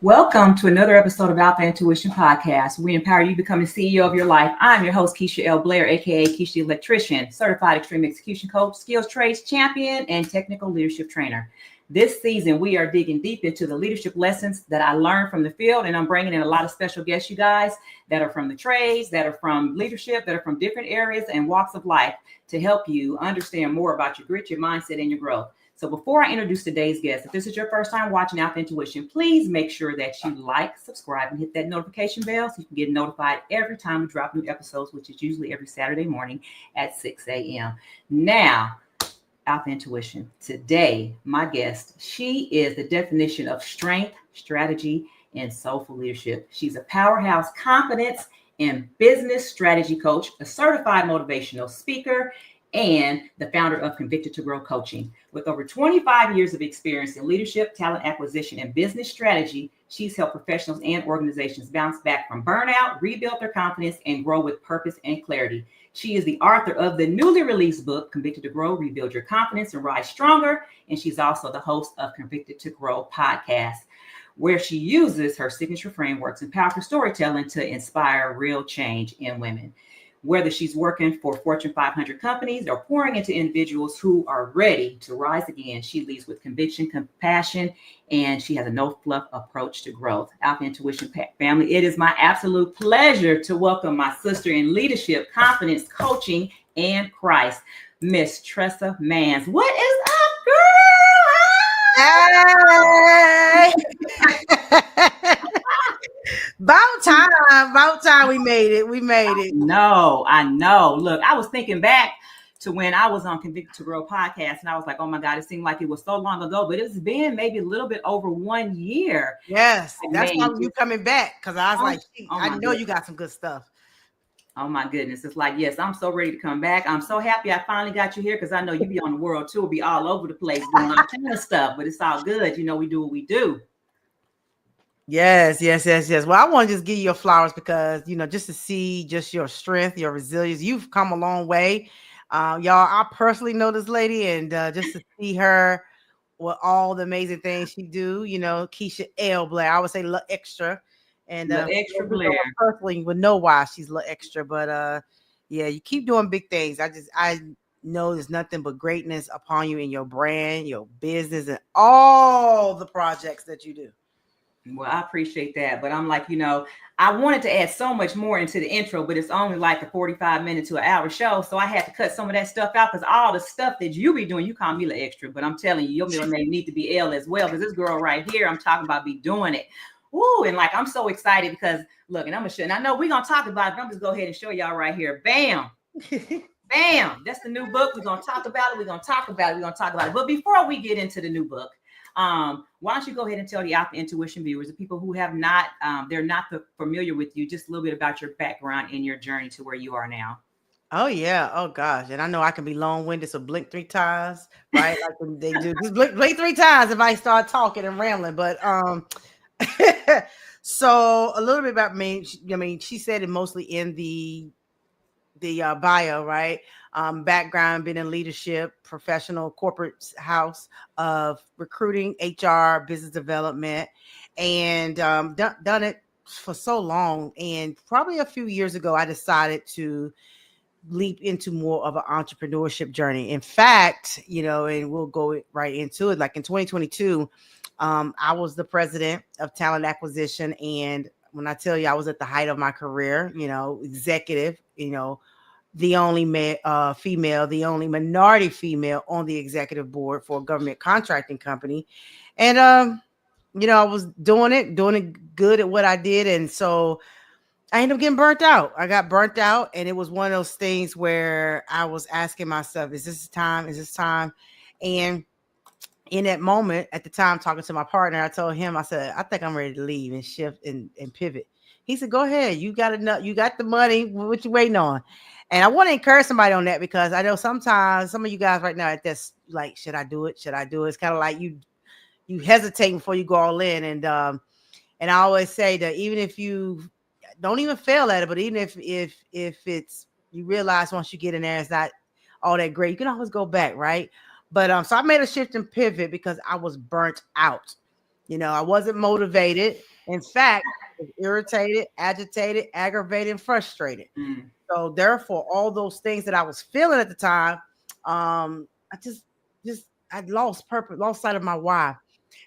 Welcome to another episode of Alpha Intuition Podcast. We empower you becoming CEO of your life. I'm your host, Keisha L. Blair, aka Keisha the Electrician, certified extreme execution coach, skills trades champion, and technical leadership trainer. This season, we are digging deep into the leadership lessons that I learned from the field, and I'm bringing in a lot of special guests, you guys, that are from the trades, that are from leadership, that are from different areas and walks of life to help you understand more about your grit, your mindset, and your growth. So before I introduce today's guest, if this is your first time watching Alpha Intuition, please make sure that you like, subscribe, and hit that notification bell so you can get notified every time we drop new episodes, which is usually every Saturday morning at 6 a.m. Now, Alpha Intuition. Today, my guest, she is the definition of strength, strategy, and soulful leadership. She's a powerhouse confidence and business strategy coach, a certified motivational speaker, and the founder of Convicted to Grow Coaching. With over 25 years of experience in leadership, talent acquisition, and business strategy, she's helped professionals and organizations bounce back from burnout, rebuild their confidence, and grow with purpose and clarity. She is the author of the newly released book, Convicted to Grow, Rebuild Your Confidence and Rise Stronger. And she's also the host of Convicted to Grow podcast, where she uses her signature frameworks and powerful storytelling to inspire real change in women. Whether she's working for Fortune 500 companies or pouring into individuals who are ready to rise again, she leads with conviction, compassion, and she has a no-fluff approach to growth. Alpha Intuition family, it is my absolute pleasure to welcome my sister in leadership, confidence, coaching, and Christ, Miss Tressa Manns. What is up, girl? Hey! About time we made it. No, I know. Look, I was thinking back to when I was on Convicted to Grow podcast, and I was like, oh my God, it seemed like it was so long ago, but it's been maybe a little bit over 1 year. Yes, that's why you coming back, because I was like, I know goodness. You got some good stuff. Oh my goodness. It's like, yes, I'm so ready to come back. I'm so happy I finally got you here, because I know you be on the world tour, be all over the place doing all kind of stuff, but it's all good. You know, we do what we do. Yes. Well, I want to just give you your flowers because, just to see just your strength, your resilience, you've come a long way. Y'all, I personally know this lady, and just to see her with all the amazing things she do, Keisha L. Blair, I would say little extra. And extra Blair. Personally would know why she's a little extra, but yeah, you keep doing big things. I know there's nothing but greatness upon you in your brand, your business, and all the projects that you do. Well, I appreciate that. But I'm like, I wanted to add so much more into the intro, but it's only like a 45-minute to an hour show. So I had to cut some of that stuff out, because all the stuff that you be doing, you call me the extra. But I'm telling you, your middle name need to be L as well, because this girl right here, I'm talking about, be doing it. Ooh, and like, I'm so excited because, look, and I'm going to show, and I know we're going to talk about it, but I'm just go ahead and show y'all right here. Bam. Bam. That's the new book. We're going to talk about it. But before we get into the new book, why don't you go ahead and tell the Alpha Intuition viewers, the people who have not, they're not familiar with you, just a little bit about your background and your journey to where you are now. Oh yeah. Oh gosh. And I know I can be long-winded, so blink 3 times, right? Like when they do, just blink 3 times if I start talking and rambling. But so a little bit about me. She said it mostly in the bio, right? Background, been in leadership, professional corporate house of recruiting, HR, business development, and done it for so long. And probably a few years ago, I decided to leap into more of an entrepreneurship journey. In fact, and we'll go right into it. Like in 2022, I was the president of talent acquisition. And when I tell you I was at the height of my career, executive, the only female, the only minority female on the executive board for a government contracting company. And, I was doing it good at what I did. And so I ended up getting burnt out. I got burnt out. And it was one of those things where I was asking myself, is this time? And in that moment, at the time, talking to my partner, I told him, I said, I think I'm ready to leave and shift and pivot. He said, go ahead. You got the money. What you waiting on? And I want to encourage somebody on that, because I know sometimes some of you guys right now at this, like, should I do it? It's kind of like you hesitate before you go all in. And I always say that even if you don't even fail at it, but even if it's, you realize once you get in there, it's not all that great, you can always go back. Right. But, so I made a shift and pivot because I was burnt out. I wasn't motivated. In fact, I was irritated, agitated, aggravated, and frustrated. So therefore, all those things that I was feeling at the time, I just I lost purpose, lost sight of my why.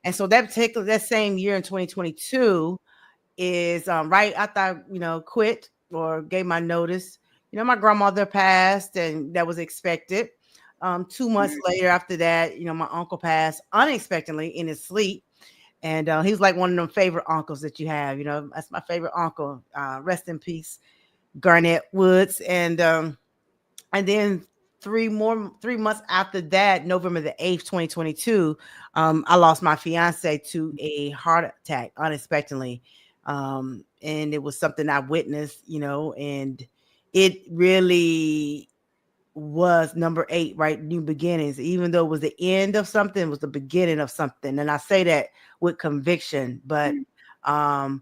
And so that same year in 2022 is right after I, quit or gave my notice. My grandmother passed, and that was expected. 2 months later after that, my uncle passed unexpectedly in his sleep. And he was like one of them favorite uncles that you have. That's my favorite uncle. Rest in peace, Garnett Woods. And then 3 months after that, November the 8th, 2022, I lost my fiance to a heart attack unexpectedly. And it was something I witnessed, and it really was number 8, right? New beginnings. Even though it was the end of something, it was the beginning of something. And I say that with conviction, but I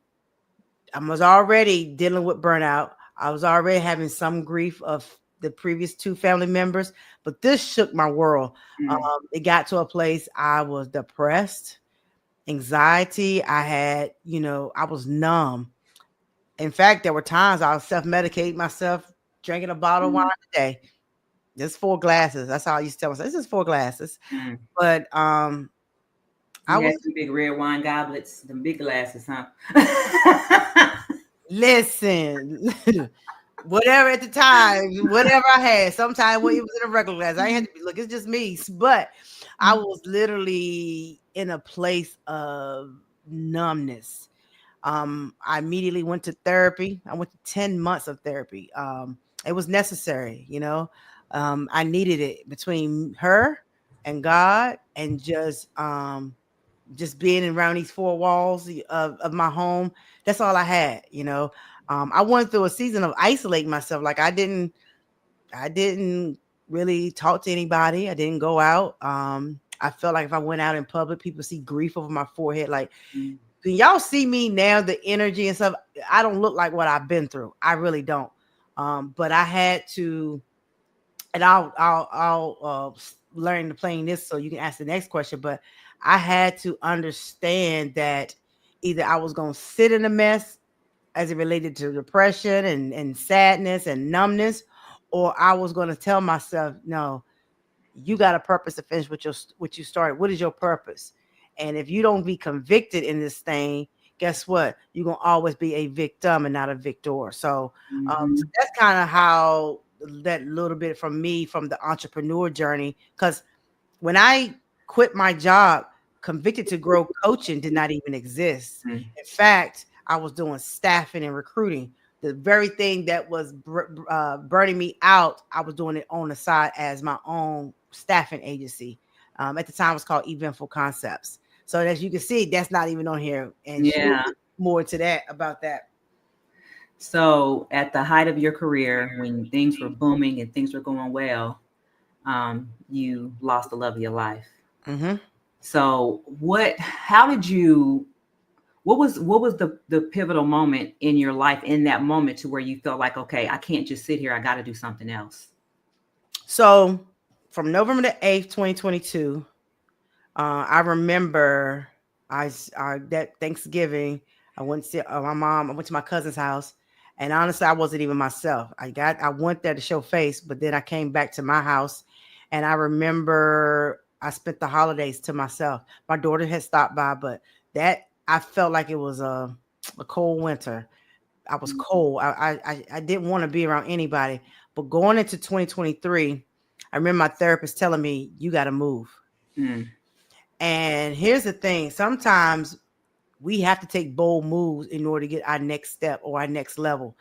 was already dealing with burnout. I was already having some grief of the previous 2 family members, but this shook my world. It got to a place I was depressed, anxiety. I had, I was numb. In fact, there were times I was self-medicating myself, drinking a bottle of wine a day. Just 4 glasses. That's how I used to tell myself. This is 4 glasses. But I was some big red wine goblets, the big glasses, huh? Listen, whatever at the time, whatever I had. Sometimes it was in a regular glass. I had to be, look, it's just me. But I was literally in a place of numbness. I immediately went to therapy. I went to 10 months of therapy. It was necessary, I needed it between her and God, and just being around these 4 walls of my home. That's all I had, I went through a season of isolating myself. Like I didn't really talk to anybody. I didn't go out. I felt like if I went out in public, people see grief over my forehead. Like, can y'all see me now, the energy and stuff? I don't look like what I've been through. I really don't. But I had to, and I'll learn to play this so you can ask the next question. But I had to understand that either I was going to sit in a mess as it related to depression and sadness and numbness, or I was going to tell myself, no, you got a purpose to finish what you started. What is your purpose? And if you don't be convicted in this thing, guess what? You're going to always be a victim and not a victor. So that's kind of how that little bit from me, from the entrepreneur journey. Because when I quit my job, Convicted to Grow coaching did not even exist. In fact, I was doing staffing and recruiting. The very thing that was burning me out, I was doing it on the side as my own staffing agency. At the time, it was called Eventful Concepts. So as you can see, that's not even on here. And more to that about that. So at the height of your career, when things were booming and things were going well, you lost the love of your life. So what was the pivotal moment in your life, in that moment, to where you felt like, okay, I can't just sit here. I got to do something else. So from November the 8th, 2022, I remember that Thanksgiving, I went to see my mom. I went to my cousin's house, and honestly, I wasn't even myself. I went there to show face, but then I came back to my house, and I remember I spent the holidays to myself. My daughter had stopped by, but that I felt like it was a cold winter. I was cold. I didn't want to be around anybody. But going into 2023, I remember my therapist telling me, you got to move. And here's the thing. Sometimes we have to take bold moves in order to get our next step or our next level.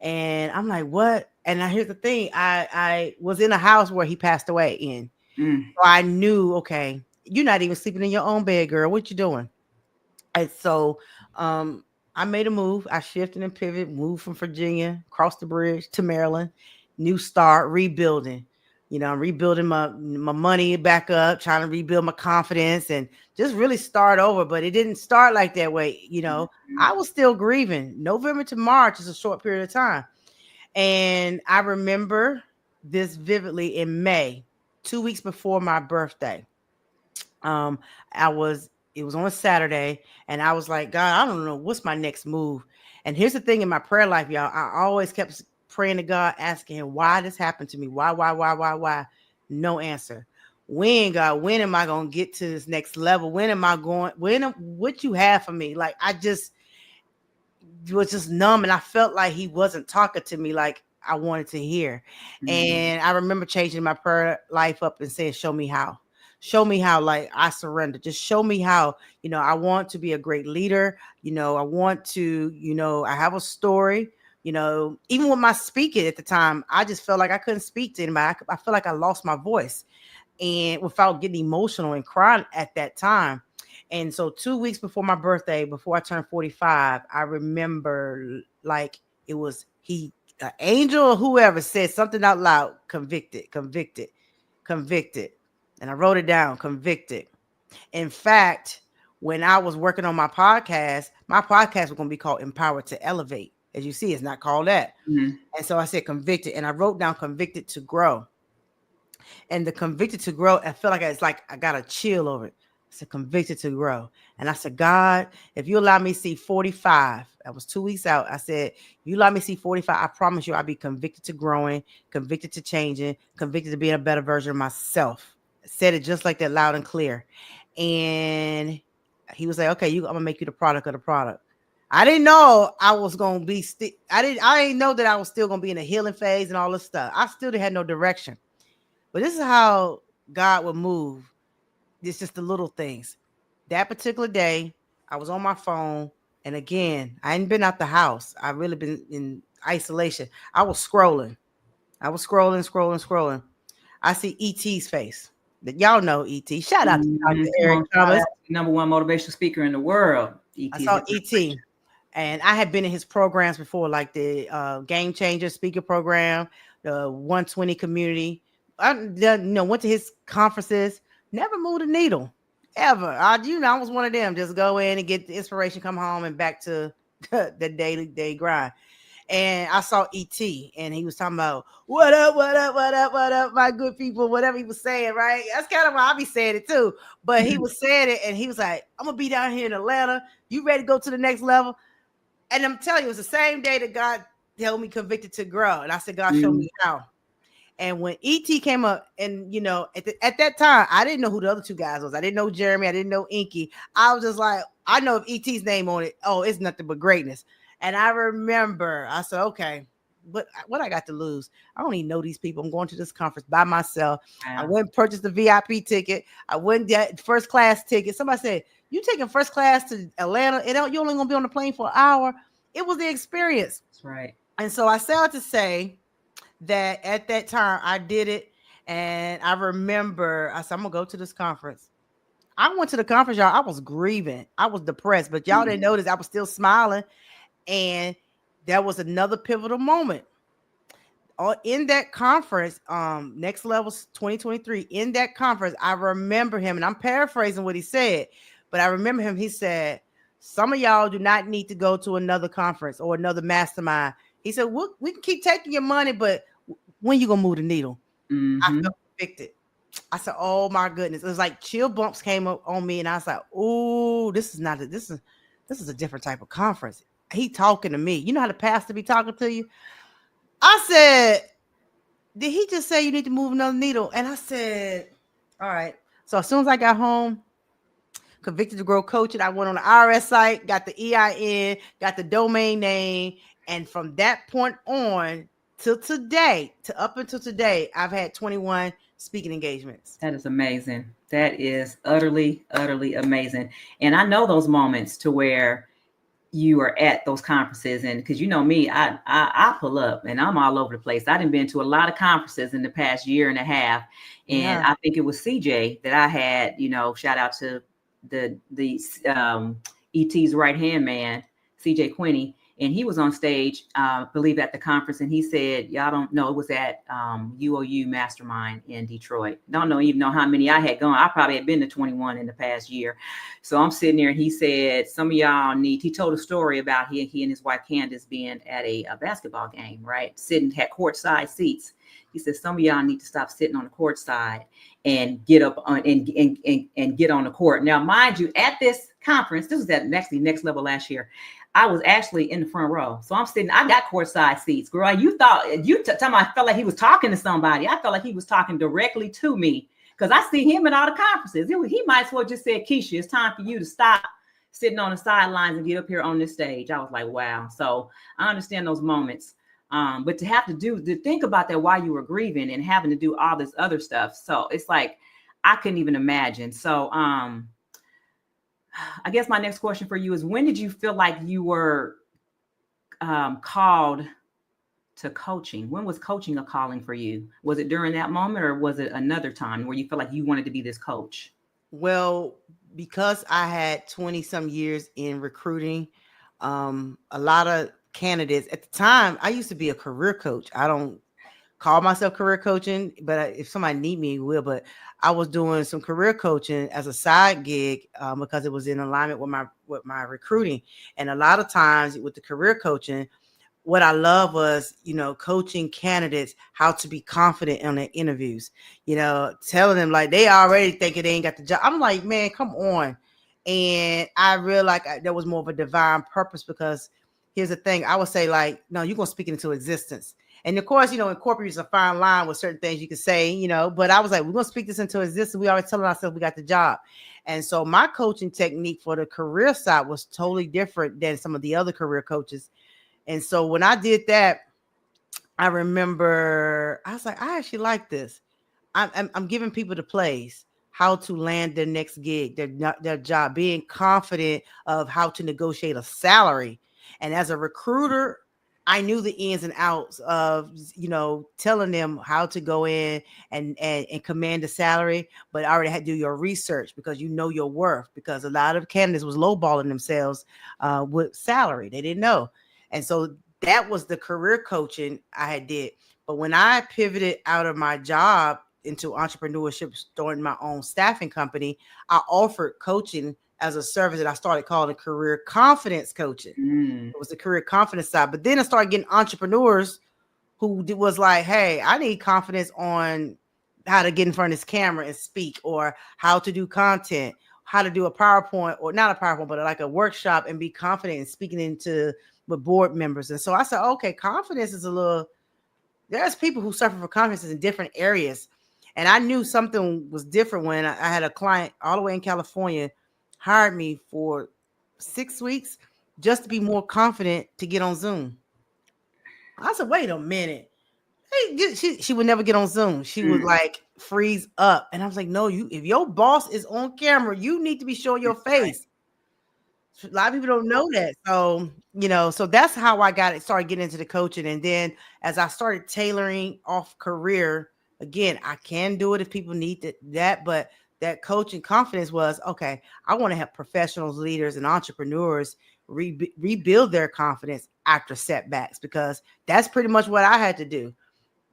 And I'm like, what? And here's the thing. I was in a house where he passed away in. So I knew, okay, you're not even sleeping in your own bed, girl. What you doing? And so I made a move. I shifted and pivoted, moved from Virginia, crossed the bridge to Maryland, new start, rebuilding. I'm rebuilding my money back up, trying to rebuild my confidence and just really start over. But it didn't start like that way. I was still grieving. November to March is a short period of time. And I remember this vividly in May, 2 weeks before my birthday. It was on a Saturday, and I was like, God, I don't know what's my next move. And here's the thing in my prayer life, y'all. I always kept praying to God, asking him, why this happened to me? Why? No answer. When, God, when am I going to get to this next level? When am I going? What you have for me? Like, I just was just numb, and I felt like he wasn't talking to me like I wanted to hear. And I remember changing my prayer life up and saying, show me how. Show me how, like, I surrender. Just show me how, I want to be a great leader. I want to, I have a story, even with my speaking at the time, I just felt like I couldn't speak to anybody. I felt like I lost my voice, and without getting emotional and crying at that time. And so 2 weeks before my birthday, before I turned 45, I remember like it was an angel or whoever said something out loud, convicted. And I wrote it down, convicted. In fact, when I was working on my podcast was going to be called Empowered to Elevate. As you see, it's not called that. And so I said convicted, and I wrote down convicted to grow. And the convicted to grow, I feel like it's like I got a chill over it. I said convicted to grow. And I said, God, if you allow me to see 45, I was 2 weeks out. I said, if you allow me to see 45, I promise you I'll be convicted to growing, convicted to changing, convicted to being a better version of myself. I said it just like that, loud and clear. And he was like, okay, I'm gonna make you the product of the product. I didn't know I was gonna be I didn't know that I was still gonna be in a healing phase and all this stuff. I still had no direction. But this is how God would move. It's just the little things. That particular day, I was on my phone. And again, I hadn't been out the house. I really been in isolation. I was scrolling. I see E.T.'s face. That y'all know E.T. Shout out to Dr. Eric Thomas. Number one motivational speaker in the world. I saw E.T. And I had been in his programs before, like the Game Changer speaker program, the 120 community. I went to his conferences, never moved a needle, ever. I was one of them. Just go in and get the inspiration, come home, and back to the day grind. And I saw E.T. and he was talking about what up, my good people, whatever he was saying, right? That's kind of why I be saying it too. But he was saying it, and he was like, I'm gonna be down here in Atlanta. You ready to go to the next level? And I'm telling you, it was the same day that God held me convicted to grow. And I said, God, show me how. And when E.T. came up, and at that time, I didn't know who the other two guys was. I didn't know Jeremy. I didn't know Inky. I was just like, I know if E.T.'s name on it, oh, it's nothing but greatness. And I remember, I said, okay, but what I got to lose? I don't even know these people. I'm going to this conference by myself. Wow. I went and purchased the VIP ticket. I went that first class ticket. Somebody said, you taking first class to Atlanta? You're only going to be on the plane for an hour. It was the experience. That's right. And so I say out to say that at that time I did it. And I remember I said, I'm going to go to this conference. I went to the conference, y'all. I was grieving. I was depressed, but y'all didn't notice I was still smiling. And that was another pivotal moment. In that conference, Next Level 2023, in that conference, I remember him, and I'm paraphrasing what he said, but I remember him. He said, some of y'all do not need to go to another conference or another mastermind. He said, we can keep taking your money, but when you going to move the needle? I felt convicted. I said, oh my goodness. It was like chill bumps came up on me, and I was like, oh, this is a different type of conference. He talking to me. You know how the pastor be talking to you? I said, did he just say you need to move another needle? And I said, all right. So as soon as I got home, convicted to grow coaching, I went on the IRS site, got the EIN, got the domain name. And from that point on till today, up until today, I've had 21 speaking engagements. That is amazing. That is utterly, utterly amazing. And I know those moments to where you are at those conferences, and because me, I pull up and I'm all over the place. I done been to a lot of conferences in the past year and a half, and I think it was CJ that I had, shout out to the ET's right hand man, CJ Quinney, and he was on stage, I believe at the conference, and he said, y'all don't know, it was at UOU Mastermind in Detroit. Don't know even know how many I had gone. I probably had been to 21 in the past year. So I'm sitting there, and he said, some of y'all he told a story about he and his wife Candace being at a basketball game, right? Had courtside seats. He said, some of y'all need to stop sitting on the court side and get up on and get on the court. Now, mind you, at this conference, this was at next level last year, I was actually in the front row. So I'm sitting, I got courtside seats. Girl, you thought, I felt like he was talking to somebody. I felt like he was talking directly to me, because I see him at all the conferences. He might as well just said, Keisha, it's time for you to stop sitting on the sidelines and get up here on this stage. I was like, wow. So I understand those moments. But to think about that while you were grieving and having to do all this other stuff. So it's like, I couldn't even imagine. So I guess my next question for you is, when did you feel like you were called to coaching? When was coaching a calling for you? Was it during that moment, or was it another time where you felt like you wanted to be this coach? Well, because I had 20 some years in recruiting, a lot of candidates at the time, I used to be a career coach. I don't call myself career coaching, but if somebody need me, will. But I was doing some career coaching as a side gig because it was in alignment with my recruiting. And a lot of times with the career coaching, what I love was, coaching candidates how to be confident in their interviews, telling them like they already thinking they ain't got the job. I'm like, man, come on. And I realized there was more of a divine purpose, because here's the thing. I would say like, no, you're going to speak it into existence. And of course, in corporate, it's a fine line with certain things you can say, but I was like, we're going to speak this into existence. We always telling ourselves we got the job. And so my coaching technique for the career side was totally different than some of the other career coaches. And so when I did that, I remember I was like, I actually like this. I'm giving people the plays, how to land their next gig, their job, being confident of how to negotiate a salary. And as a recruiter, I knew the ins and outs of, telling them how to go in and command the salary, but I already had to do your research, because you know your worth, because a lot of candidates was lowballing themselves with salary. They didn't know. And so that was the career coaching I had did. But when I pivoted out of my job into entrepreneurship, starting my own staffing company, I offered coaching as a service that I started calling career confidence coaching. It was the career confidence side. But then I started getting entrepreneurs who was like, hey, I need confidence on how to get in front of this camera and speak, or how to do content, how to do a PowerPoint, or not a PowerPoint, but like a workshop, and be confident in speaking with board members. And so I said, okay, confidence is there's people who suffer from confidence in different areas. And I knew something was different when I had a client all the way in California hired me for 6 weeks just to be more confident to get on Zoom. I said, wait a minute. She would never get on Zoom. She would like freeze up. And I was like, no, if your boss is on camera, you need to be showing your face. A lot of people don't know that. So, so that's how I started getting into the coaching. And then as I started tailoring off career, again, I can do it if people need that, but that coaching confidence was, okay, I want to have professionals, leaders, and entrepreneurs rebuild their confidence after setbacks, because that's pretty much what I had to do.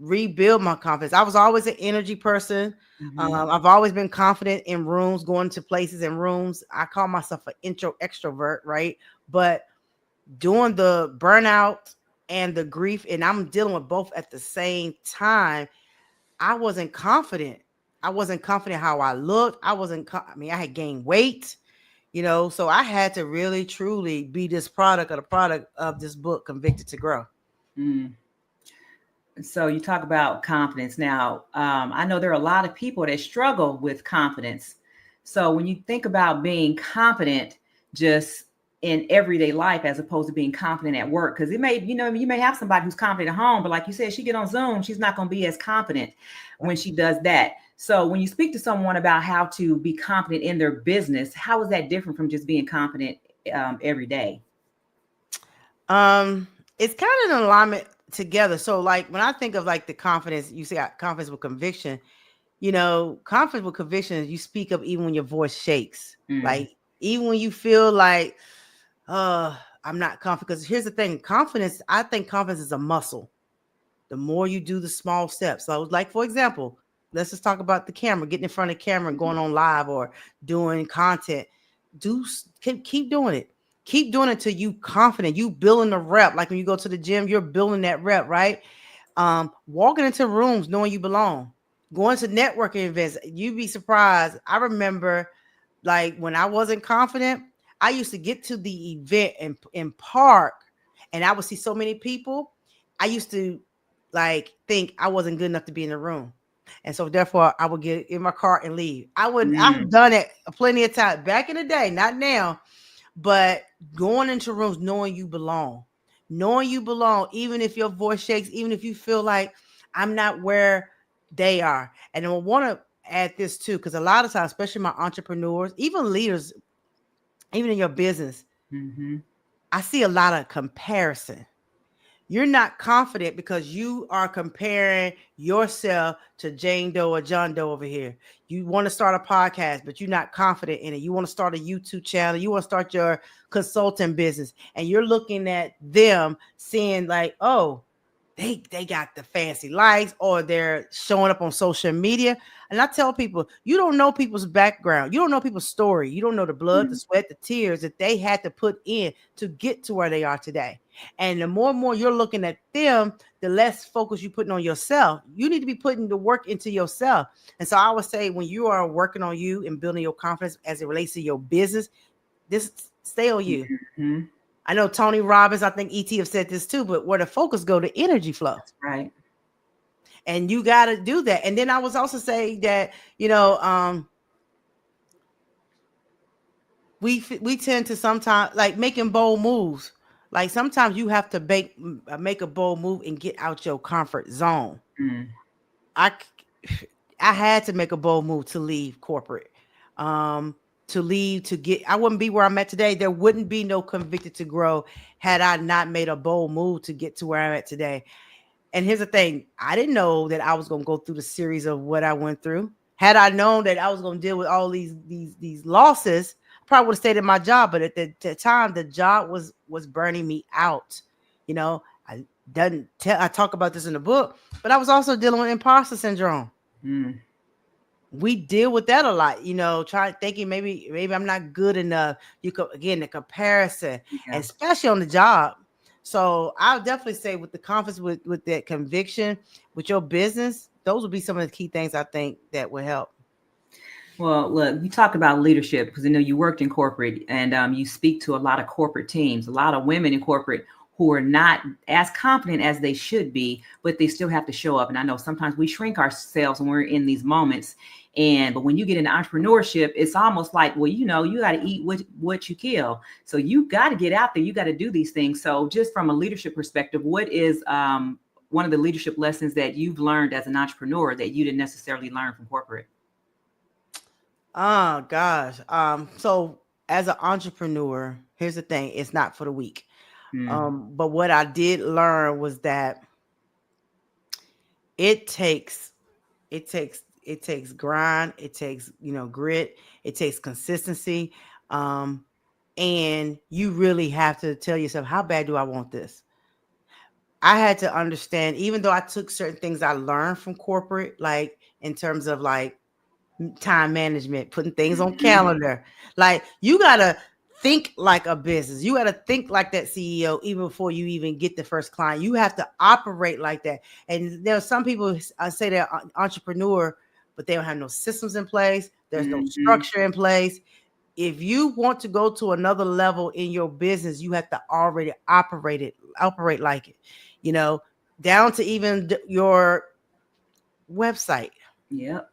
Rebuild my confidence. I was always an energy person. I've always been confident in rooms, going to places in rooms. I call myself an extrovert, right? But doing the burnout and the grief, and I'm dealing with both at the same time, I wasn't confident. I wasn't confident how I looked. I had gained weight, so I had to really, truly be this product of this book, Convicted to Grow. So you talk about confidence. Now, I know there are a lot of people that struggle with confidence. So when you think about being confident just in everyday life, as opposed to being confident at work, because you may have somebody who's confident at home, but like you said, she get on Zoom, she's not going to be as confident when she does that. So when you speak to someone about how to be confident in their business, how is that different from just being confident every day? It's kind of an alignment together. So like when I think of like the confidence, you say confidence with conviction, confidence with conviction, you speak up even when your voice shakes. Like even when you feel like, I I'm not confident. Because here's the thing, confidence, I think confidence is a muscle. The more you do the small steps. So like, for example, let's just talk about the camera, getting in front of the camera and going on live or doing content. Keep doing it. Keep doing it till you confident. You building the rep. Like when you go to the gym, you're building that rep, right? Walking into rooms knowing you belong. Going to networking events. You'd be surprised. I remember like when I wasn't confident, I used to get to the event in park and I would see so many people. I used to like think I wasn't good enough to be in the room. And so therefore I would get in my car and leave. I've done it plenty of times back in the day, not now, but going into rooms knowing you belong, even if your voice shakes, even if you feel like I'm not where they are. And I want to add this too, because a lot of times, especially my entrepreneurs, even leaders, even in your business, I see a lot of comparison. You're not confident because you are comparing yourself to Jane Doe or John Doe over here. You want to start a podcast, but you're not confident in it. You want to start a YouTube channel. You want to start your consulting business. And you're looking at them seeing like, oh, they got the fancy lights or they're showing up on social media. And I tell people, you don't know people's background. You don't know people's story. You don't know the blood, the sweat, the tears that they had to put in to get to where they are today. And the more and more you're looking at them, the less focus you're putting on yourself. You need to be putting the work into yourself. And so I would say when you are working on you and building your confidence as it relates to your business, this stay on you. I know Tony Robbins, I think ET have said this too, but where the focus go, the energy flow. That's right. And you got to do that. And then I was also saying that, we tend to sometimes like making bold moves. Like sometimes you have to make a bold move and get out your comfort zone. I had to make a bold move to leave corporate. I wouldn't be where I'm at today. There wouldn't be no Convicted to Grow had I not made a bold move to get to where I'm at today. And here's the thing. I didn't know that I was going to go through the series of what I went through. Had I known that I was going to deal with all these losses, I probably would have stayed in my job. But at the time, the job was burning me out. I talk about this in the book, but I was also dealing with imposter syndrome. We deal with that a lot, thinking maybe I'm not good enough. Again, the comparison, especially on the job. So I'll definitely say with the confidence, with that conviction, with your business, those would be some of the key things I think that would help. Well, look, you talk about leadership because you worked in corporate and you speak to a lot of corporate teams, a lot of women in corporate who are not as confident as they should be, but they still have to show up. And I know sometimes we shrink ourselves when we're in these moments. But when you get into entrepreneurship, it's almost like, well, you got to eat what you kill. So you got to get out there. You got to do these things. So just from a leadership perspective, what is one of the leadership lessons that you've learned as an entrepreneur that you didn't necessarily learn from corporate? Oh, gosh. So as an entrepreneur, here's the thing. It's not for the weak. But what I did learn was that it takes grind, it takes, grit, it takes consistency. And you really have to tell yourself, how bad do I want this? I had to understand, even though I took certain things I learned from corporate, like in terms of like time management, putting things on calendar, like you got to think like a business. You got to think like that CEO even before you even get the first client. You have to operate like that. And there are some people say they're an entrepreneur, but they don't have no systems in place. There's no structure in place. If you want to go to another level in your business, you have to already operate like it, down to even your website. Yep.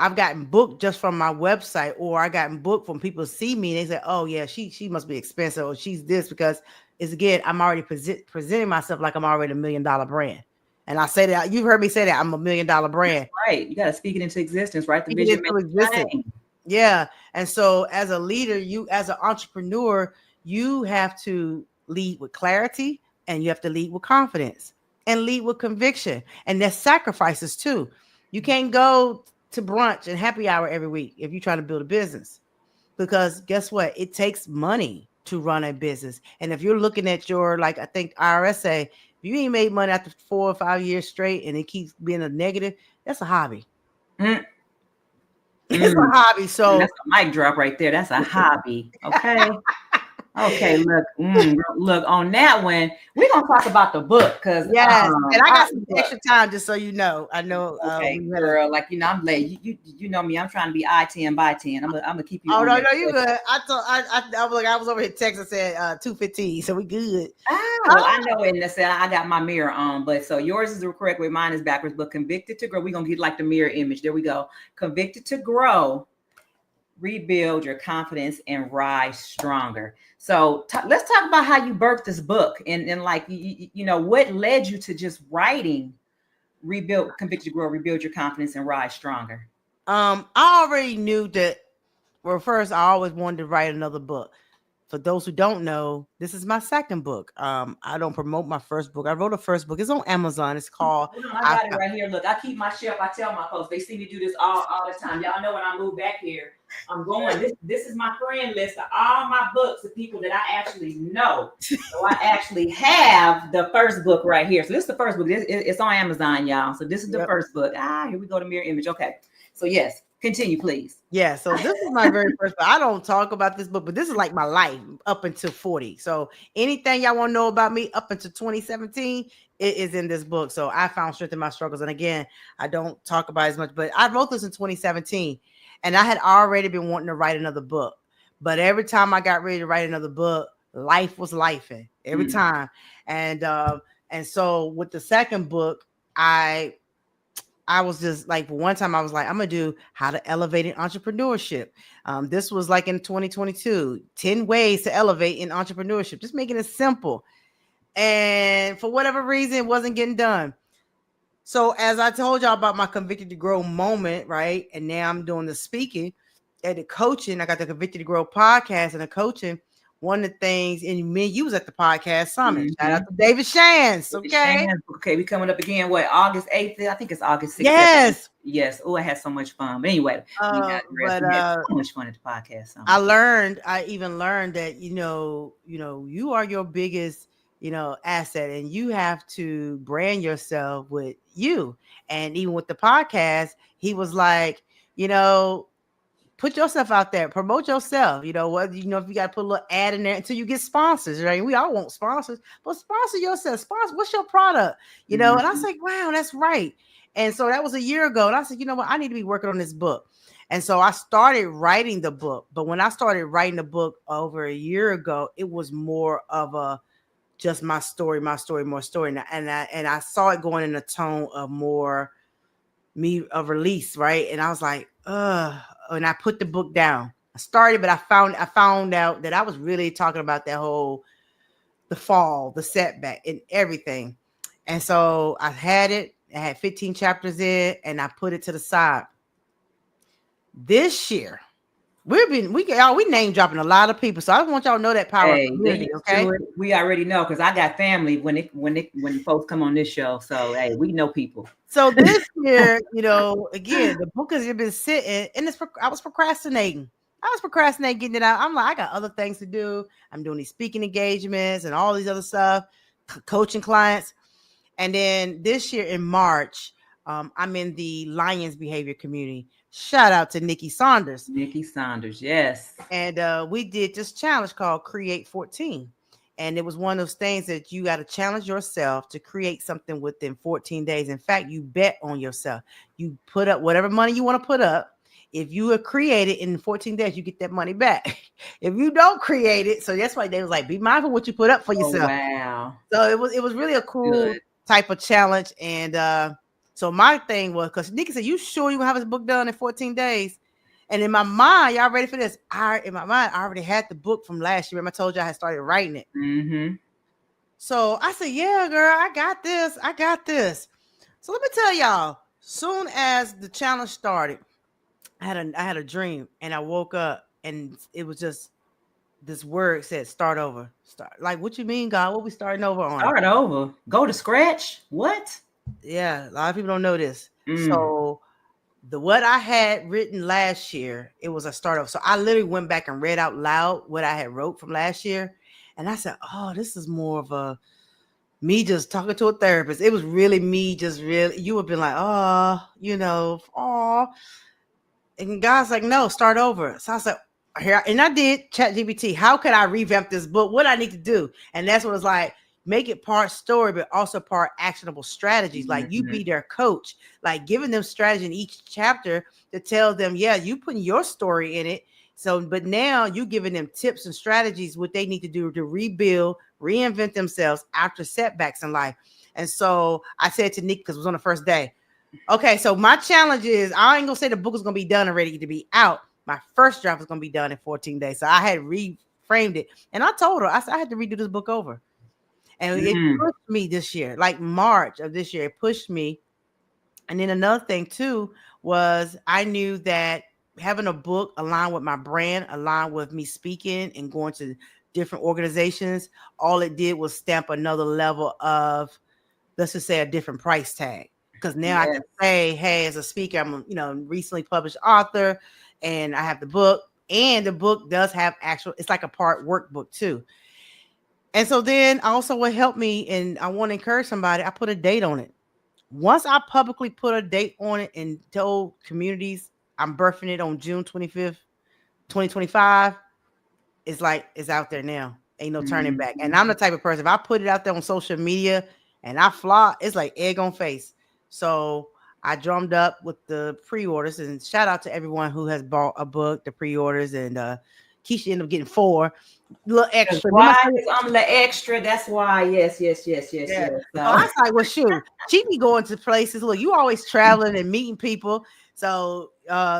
I've gotten booked just from my website, or I gotten booked from people see me and they say, oh yeah, she must be expensive, or she's this, because it's, again, I'm already presenting myself like I'm already $1 million brand. And I say that, you've heard me say that I'm $1 million brand. That's right. You got to speak it into existence, right? The vision makes existence. Yeah. And so as a leader, as an entrepreneur, you have to lead with clarity and you have to lead with confidence and lead with conviction. And there's sacrifices too. You can't go to brunch and happy hour every week if you're trying to build a business, because guess what? It takes money. to run a business. And if you're looking at your, like I think IRS say, if you ain't made money after 4 or 5 years straight and it keeps being a negative, that's a hobby. Mm. It's a hobby. So that's a mic drop right there. That's a hobby. Okay. Okay, look on that one. We're gonna talk about the book because yes, and I got some extra time just so you know. I know. Okay, girl, like I'm late. You know me. I'm trying to be I-10 by 10. I'm gonna keep you. Oh no, you good. I was over here texting said 2:15, so we good. Well, I know it. And I got my mirror on, but so yours is the correct way. Mine is backwards. But convicted to grow. We're gonna get like the mirror image. There we go. Convicted to grow. Rebuild your confidence and rise stronger. So let's talk about how you birthed this book and like you know what led you to just writing convict to grow, rebuild your confidence and rise stronger. I already knew that. Well, first I always wanted to write another book. For those who don't know, this is my second book. I don't promote my first book. I wrote a first book. It's on Amazon. It's called. I got it right here. Look, I keep my shelf. I tell my folks, they see me do this all the time. Y'all know when I move back here, I'm going. This is my friend list of all my books of people that I actually know. So I actually have the first book right here. So this is the first book. It's on Amazon, y'all. So this is the first book. Here we go to mirror image. Okay. So yes. Continue, please. Yeah, so this is my very first book. I don't talk about this book, but this is like my life up until 40. So anything y'all want to know about me up until 2017, it is in this book. So I found strength in my struggles. And again, I don't talk about it as much, but I wrote this in 2017 and I had already been wanting to write another book. But every time I got ready to write another book, life was lifing every time. And so with the second book, I was just like, one time I was like, I'm going to do how to elevate in entrepreneurship. This was like in 2022, 10 ways to elevate in entrepreneurship, just making it simple. And for whatever reason, it wasn't getting done. So as I told y'all about my Convicted to Grow moment, right? And now I'm doing the speaking and the coaching. I got the Convicted to Grow podcast and the coaching. One of the things, and me, you was at the podcast summit. Shout out to David Shands. Okay, we coming up again. What, August 8th? I think it's August 6th. Yes. Oh, I had so much fun. But anyway, we had so much fun at the podcast summit. I even learned that you are your biggest asset, and you have to brand yourself with you. And even with the podcast, he was like, put yourself out there, promote yourself. If you got to put a little ad in there until you get sponsors, right? We all want sponsors, but sponsor yourself. Sponsor, what's your product? And I was like, wow, that's right. And so that was a year ago. And I said, you know what? I need to be working on this book. And so I started writing the book. But when I started writing the book over a year ago, it was more of just my story, more story. And I saw it going in a tone of more a release, right? And I was like, and I put the book down. I started, but I found out that I was really talking about that whole, the fall, the setback and everything. And so I had it. I had 15 chapters in and I put it to the side. This year, we name dropping a lot of people. So I want y'all to know that power of community, okay? We already know because I got family when folks come on this show. So hey, we know people. So this year, again, the book has been sitting and I was procrastinating. Getting it out. I'm like, I got other things to do. I'm doing these speaking engagements and all these other stuff, coaching clients. And then this year in March, I'm in the Lions behavior community. Shout out to Nikki Saunders. Yes. And we did this challenge called Create 14. And it was one of those things that you got to challenge yourself to create something within 14 days. In fact, you bet on yourself. You put up whatever money you want to put up. If you are created in 14 days, you get that money back. If you don't create it, so that's why they was like, be mindful what you put up for yourself. Wow. So it was really a cool type of challenge. And so my thing was, because Nikki said, you sure you gonna have this book done in 14 days? And in my mind, y'all ready for this? I already had the book from last year. Remember I told you I had started writing it. Mm-hmm. So I said, yeah, girl, I got this. So let me tell y'all, soon as the challenge started, I had a dream and I woke up and it was just this word said, start over. Start. Like, what you mean, God? What we starting over on? Start over. Go to scratch? What? Yeah, a lot of people don't know this. So what I had written last year, it was a startup. So I literally went back and read out loud what I had wrote from last year. And I said, oh, this is more of a me just talking to a therapist. It was really me just really, you would be like, oh, oh. And God's like, no, start over. So I was like, here, and I did ChatGPT. How could I revamp this book? What I need to do? And that's what it's like. Make it part story, but also part actionable strategies. Like you be their coach, like giving them strategy in each chapter to tell them, yeah, you putting your story in it. So, but now you giving them tips and strategies, what they need to do to rebuild, reinvent themselves after setbacks in life. And so I said to Nick, because it was on the first day, okay, so my challenge is I ain't gonna say the book is gonna be done and ready to be out. My first draft is gonna be done in 14 days. So I had reframed it, and I told her I said I had to redo this book over, and it pushed me this year, like March of this year, it pushed me. And then another thing too was I knew that having a book aligned with my brand, aligned with me speaking and going to different organizations, all it did was stamp another level of, let's just say, a different price tag. Because now I can say, hey, as a speaker, I'm recently published author, and I have the book, and the book does have it's like a part workbook too. And so then also what helped me, and I want to encourage somebody, I put a date on it. Once I publicly put a date on it and told communities I'm birthing it on June 25th, 2025, it's like it's out there now. Ain't no turning back. And I'm the type of person, if I put it out there on social media and I flop, it's like egg on face. So I drummed up with the pre-orders, and shout out to everyone who has bought a book, the pre-orders, and Keisha ended up getting 4 little extra. Why I'm the extra? That's why. Yes. So I was like, well, shoot, she be going to places. Look, you always traveling and meeting people. So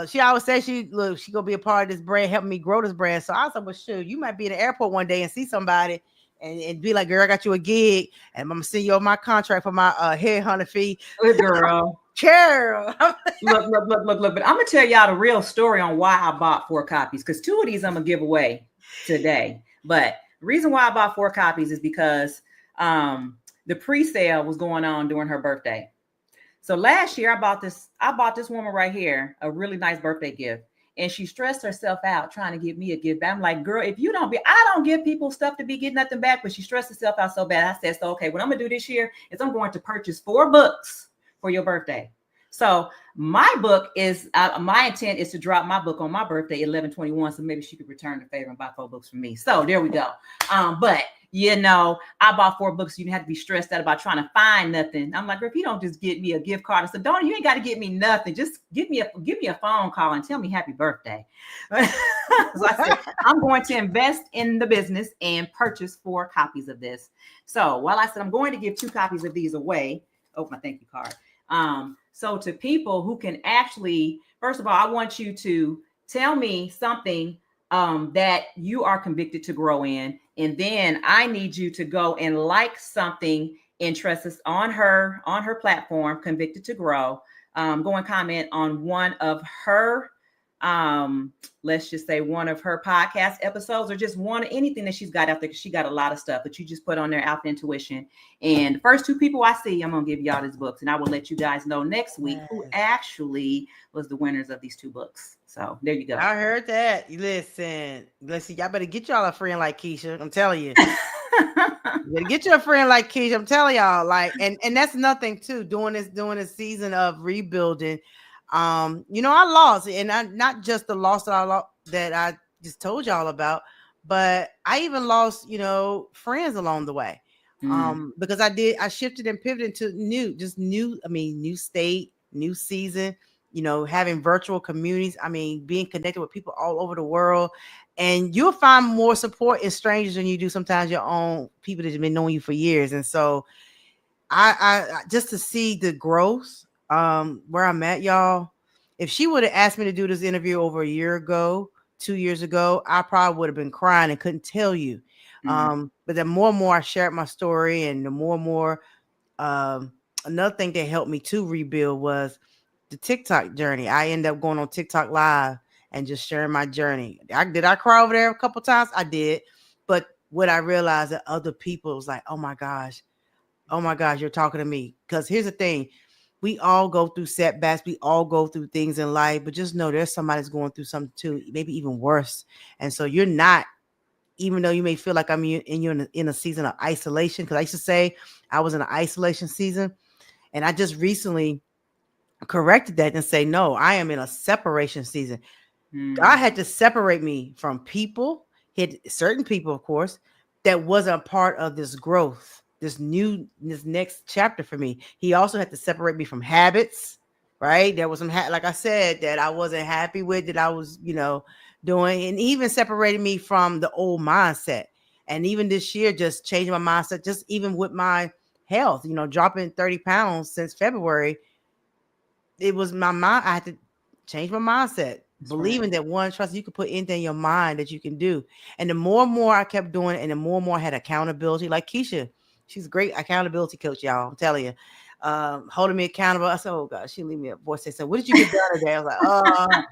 she always says she gonna be a part of this brand, helping me grow this brand. So I was like, well, shoot, you might be in the airport one day and see somebody and be like, girl, I got you a gig, and I'm gonna send you my contract for my headhunter fee. Good girl. Carol. look. But I'm gonna tell y'all the real story on why I bought 4 copies, because 2 of these I'm gonna give away today. But the reason why I bought 4 copies is because the pre-sale was going on during her birthday. So last year I bought this woman right here a really nice birthday gift. And she stressed herself out trying to give me a gift back. I'm like, girl, I don't give people stuff to be getting nothing back, but she stressed herself out so bad. I said, so, okay, what I'm going to do this year is I'm going to purchase 4 books for your birthday. So my book is, my intent is to drop my book on my birthday, 11/21. So maybe she could return the favor and buy 4 books from me. So there we go. But I bought 4 books. So you didn't have to be stressed out about trying to find nothing. I'm like, if you don't just get me a gift card, I said, you ain't got to get me nothing. Just give me a phone call and tell me happy birthday. So I said, I'm going to invest in the business and purchase 4 copies of this. So while I said I'm going to give 2 copies of these away, my thank you card. So to people who can actually, first of all, I want you to tell me something that you are convicted to grow in. And then I need you to go and like something in Tressa's on her platform, Convicted to Grow. Go and comment on one of her, let's just say one of her podcast episodes, or just anything that she's got out there, because she got a lot of stuff, but you just put on there Alpha Intuition. And the first 2 people I see, I'm going to give y'all these books, and I will let you guys know next week who actually was the winners of these 2 books. So there you go. I heard that. Listen, y'all better get y'all a friend like Keisha. I'm telling you. You better get you a friend like Keisha. I'm telling y'all, like, and that's nothing too, doing this season of rebuilding. I lost, and not just the loss that I just told y'all about, but I even lost, friends along the way. Because I shifted and pivoted to new state, new season, having virtual communities. Being connected with people all over the world, and you'll find more support in strangers than you do sometimes your own people that have been knowing you for years. And so I just to see the growth, where I'm at, y'all. If she would have asked me to do this interview over a year ago, 2 years ago, I probably would have been crying and couldn't tell you. But the more and more I shared my story, and the more and more, another thing that helped me to rebuild was the TikTok journey. I ended up going on TikTok live and just sharing my journey. Did I cry over there a couple times? I did. But what I realized, that other people was like, oh my gosh, you're talking to me. Because here's the thing. we all go through setbacks. We all go through things in life, but just know there's somebody that's going through something too, maybe even worse. And so you're not, even though you may feel like you're in a season of isolation, because I used to say I was in an isolation season, and I just recently corrected that and say, no, I am in a separation season. God had to separate me from people, hit certain people, of course, that wasn't a part of this growth, this next chapter for me. He also had to separate me from habits, right? There was some, like I said, that I wasn't happy with, that I was, doing, and even separated me from the old mindset. And even this year, just changing my mindset, just even with my health, dropping 30 pounds since February. It was my mind. I had to change my mindset, believing that one, trust you can put anything in your mind that you can do. And the more and more I kept doing it, and the more and more I had accountability, like Keisha, she's a great accountability coach, y'all. I'm telling you, holding me accountable. I said, oh God, she leave me a voice. They said, what did you get done today? I was like,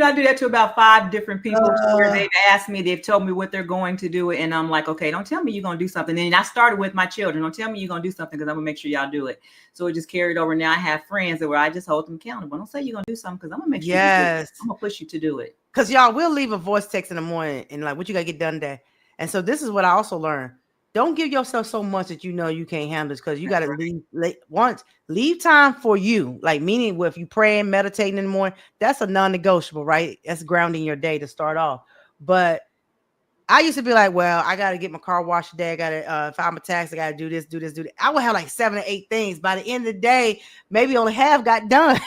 I do that to about 5 different people where they've asked me, they've told me what they're going to do. And I'm like, okay, don't tell me you're going to do something. And I started with my children. Don't tell me you're going to do something, because I'm going to make sure y'all do it. So it just carried over. Now I have friends where I just hold them accountable. Don't say you're going to do something, because I'm going to make sure you do it. I'm going to push you to do it. Because y'all will leave a voice text in the morning and like, what you got to get done today? And so this is what I also learned. Don't give yourself so much that you can't handle this, because you got to leave time for you. Like, meaning if you praying, meditating in the morning, that's a non-negotiable, right? That's grounding your day to start off. But I used to be like, well, I got to get my car washed today. I got to file my tax. I got to do this, do that. I would have like 7 or 8 things. By the end of the day, maybe only half got done.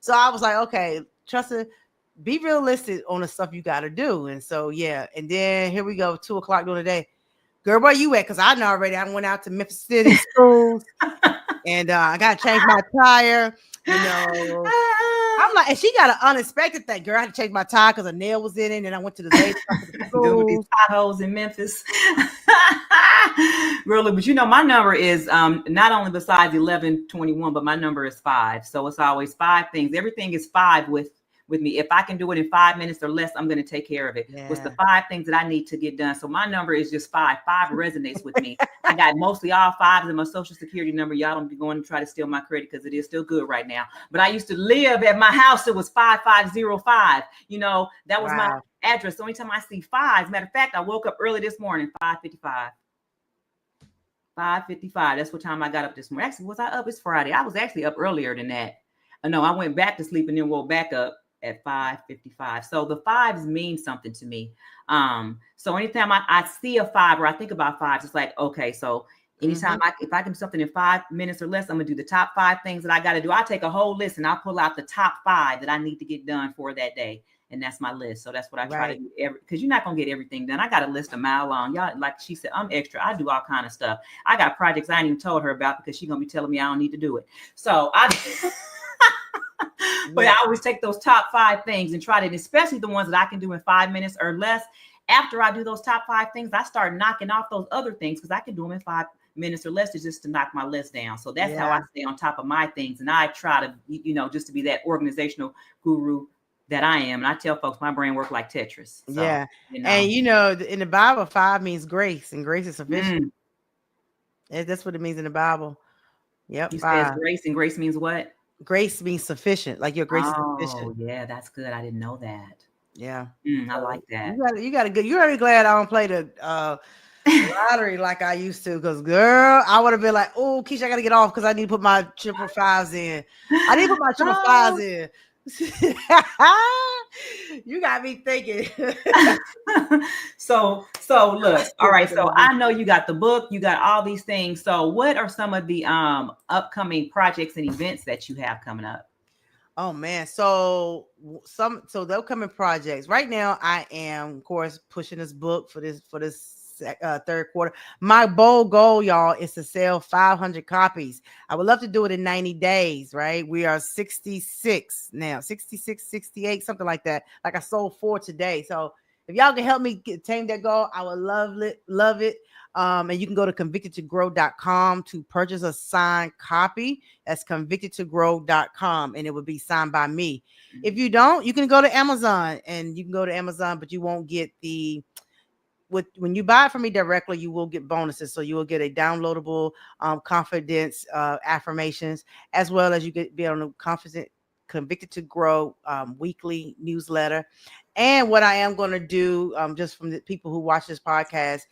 So I was like, okay, Tressa, be realistic on the stuff you got to do. And so, yeah. And then here we go, 2:00 during the day. Girl, where you at? Because I know already. I went out to Memphis City schools, and I got to change my tire. I'm like, and she got an unexpected thing. Girl, I had to change my tire because a nail was in it, and I went to the lady doing these potholes in Memphis. Really, but my number is not only besides 1121, but my number is 5. So it's always 5 things. Everything is 5 with me. If I can do it in 5 minutes or less, I'm going to take care of it. Yeah. What's the 5 things that I need to get done? So my number is just 5. 5 resonates with me. I got mostly all 5s in my social security number. Y'all don't be going to try to steal my credit, because it is still good right now. But I used to live at my house. It was 5505. That was my address. So anytime I see 5s, matter of fact, I woke up early this morning, 5:55. 5:55. That's what time I got up this morning. Actually, was I up? It's Friday. I was actually up earlier than that. No, I went back to sleep and then woke back up at 5:55. So the 5s mean something to me. So anytime I see a 5 or I think about 5s, it's like, okay, so anytime if I can do something in 5 minutes or less, I'm gonna do the top 5 things that I got to do. I take a whole list and I'll pull out the top 5 that I need to get done for that day. And that's my list. So that's what I try to do, because you're not going to get everything done. I got a list a mile long. Y'all, like she said, I'm extra. I do all kind of stuff. I got projects I ain't even told her about, because she's going to be telling me I don't need to do it. So but I always take those top 5 things and try to, especially the ones that I can do in 5 minutes or less. After I do those top 5 things, I start knocking off those other things, because I can do them in 5 minutes or less, just to knock my list down. So that's how I stay on top of my things. And I try to, just to be that organizational guru that I am. And I tell folks my brain work like Tetris. So, And in the Bible, 5 means grace, and grace is sufficient. That's what it means in the Bible. Yep. You says grace, and grace means what? Grace means sufficient. Like your grace is sufficient. Oh, yeah, that's good. I didn't know that. Yeah. I like that. You got a good. You're already glad I don't play the lottery like I used to, because girl, I would have been like, oh, Keisha, I got to get off because I need to put my 5s in. I need to put my 5s in. You got me thinking. So look, all right. So I know you got the book, you got all these things. So what are some of the upcoming projects and events that you have coming up? Oh man, so the upcoming projects right now, I am of course pushing this book for this third quarter. My bold goal, y'all, is to sell 500 copies. I would love to do it in 90 days, right? We are 66 now, 66, 68, something like that. Like I sold 4 today. So if y'all can help me attain that goal, I would love it. And you can go to convictedtogrow.com to purchase a signed copy. That's convictedtogrow.com, and it would be signed by me. If you don't, you can go to Amazon, but you won't get when you buy it from me directly, you will get bonuses. So you will get a downloadable confidence affirmations, as well as you be on a confident Convicted to Grow weekly newsletter. And what I am going to do, just from the people who watch this podcast,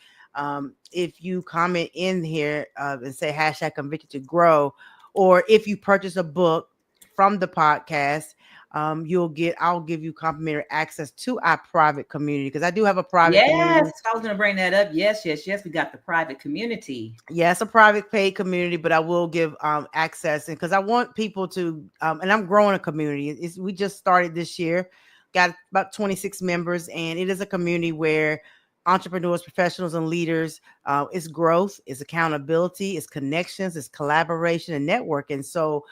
if you comment in here and say hashtag Convicted to Grow, or if you purchase a book from the podcast, I'll give you complimentary access to our private community, because I do have a private community. Yes, I was going to bring that up. Yes. We got the private community. Yes, a private paid community, but I will give access, and because I want people to, and I'm growing a community. We just started this year, got about 26 members, and it is a community where entrepreneurs, professionals, and leaders, it's growth, it's accountability, it's connections, it's collaboration and networking. So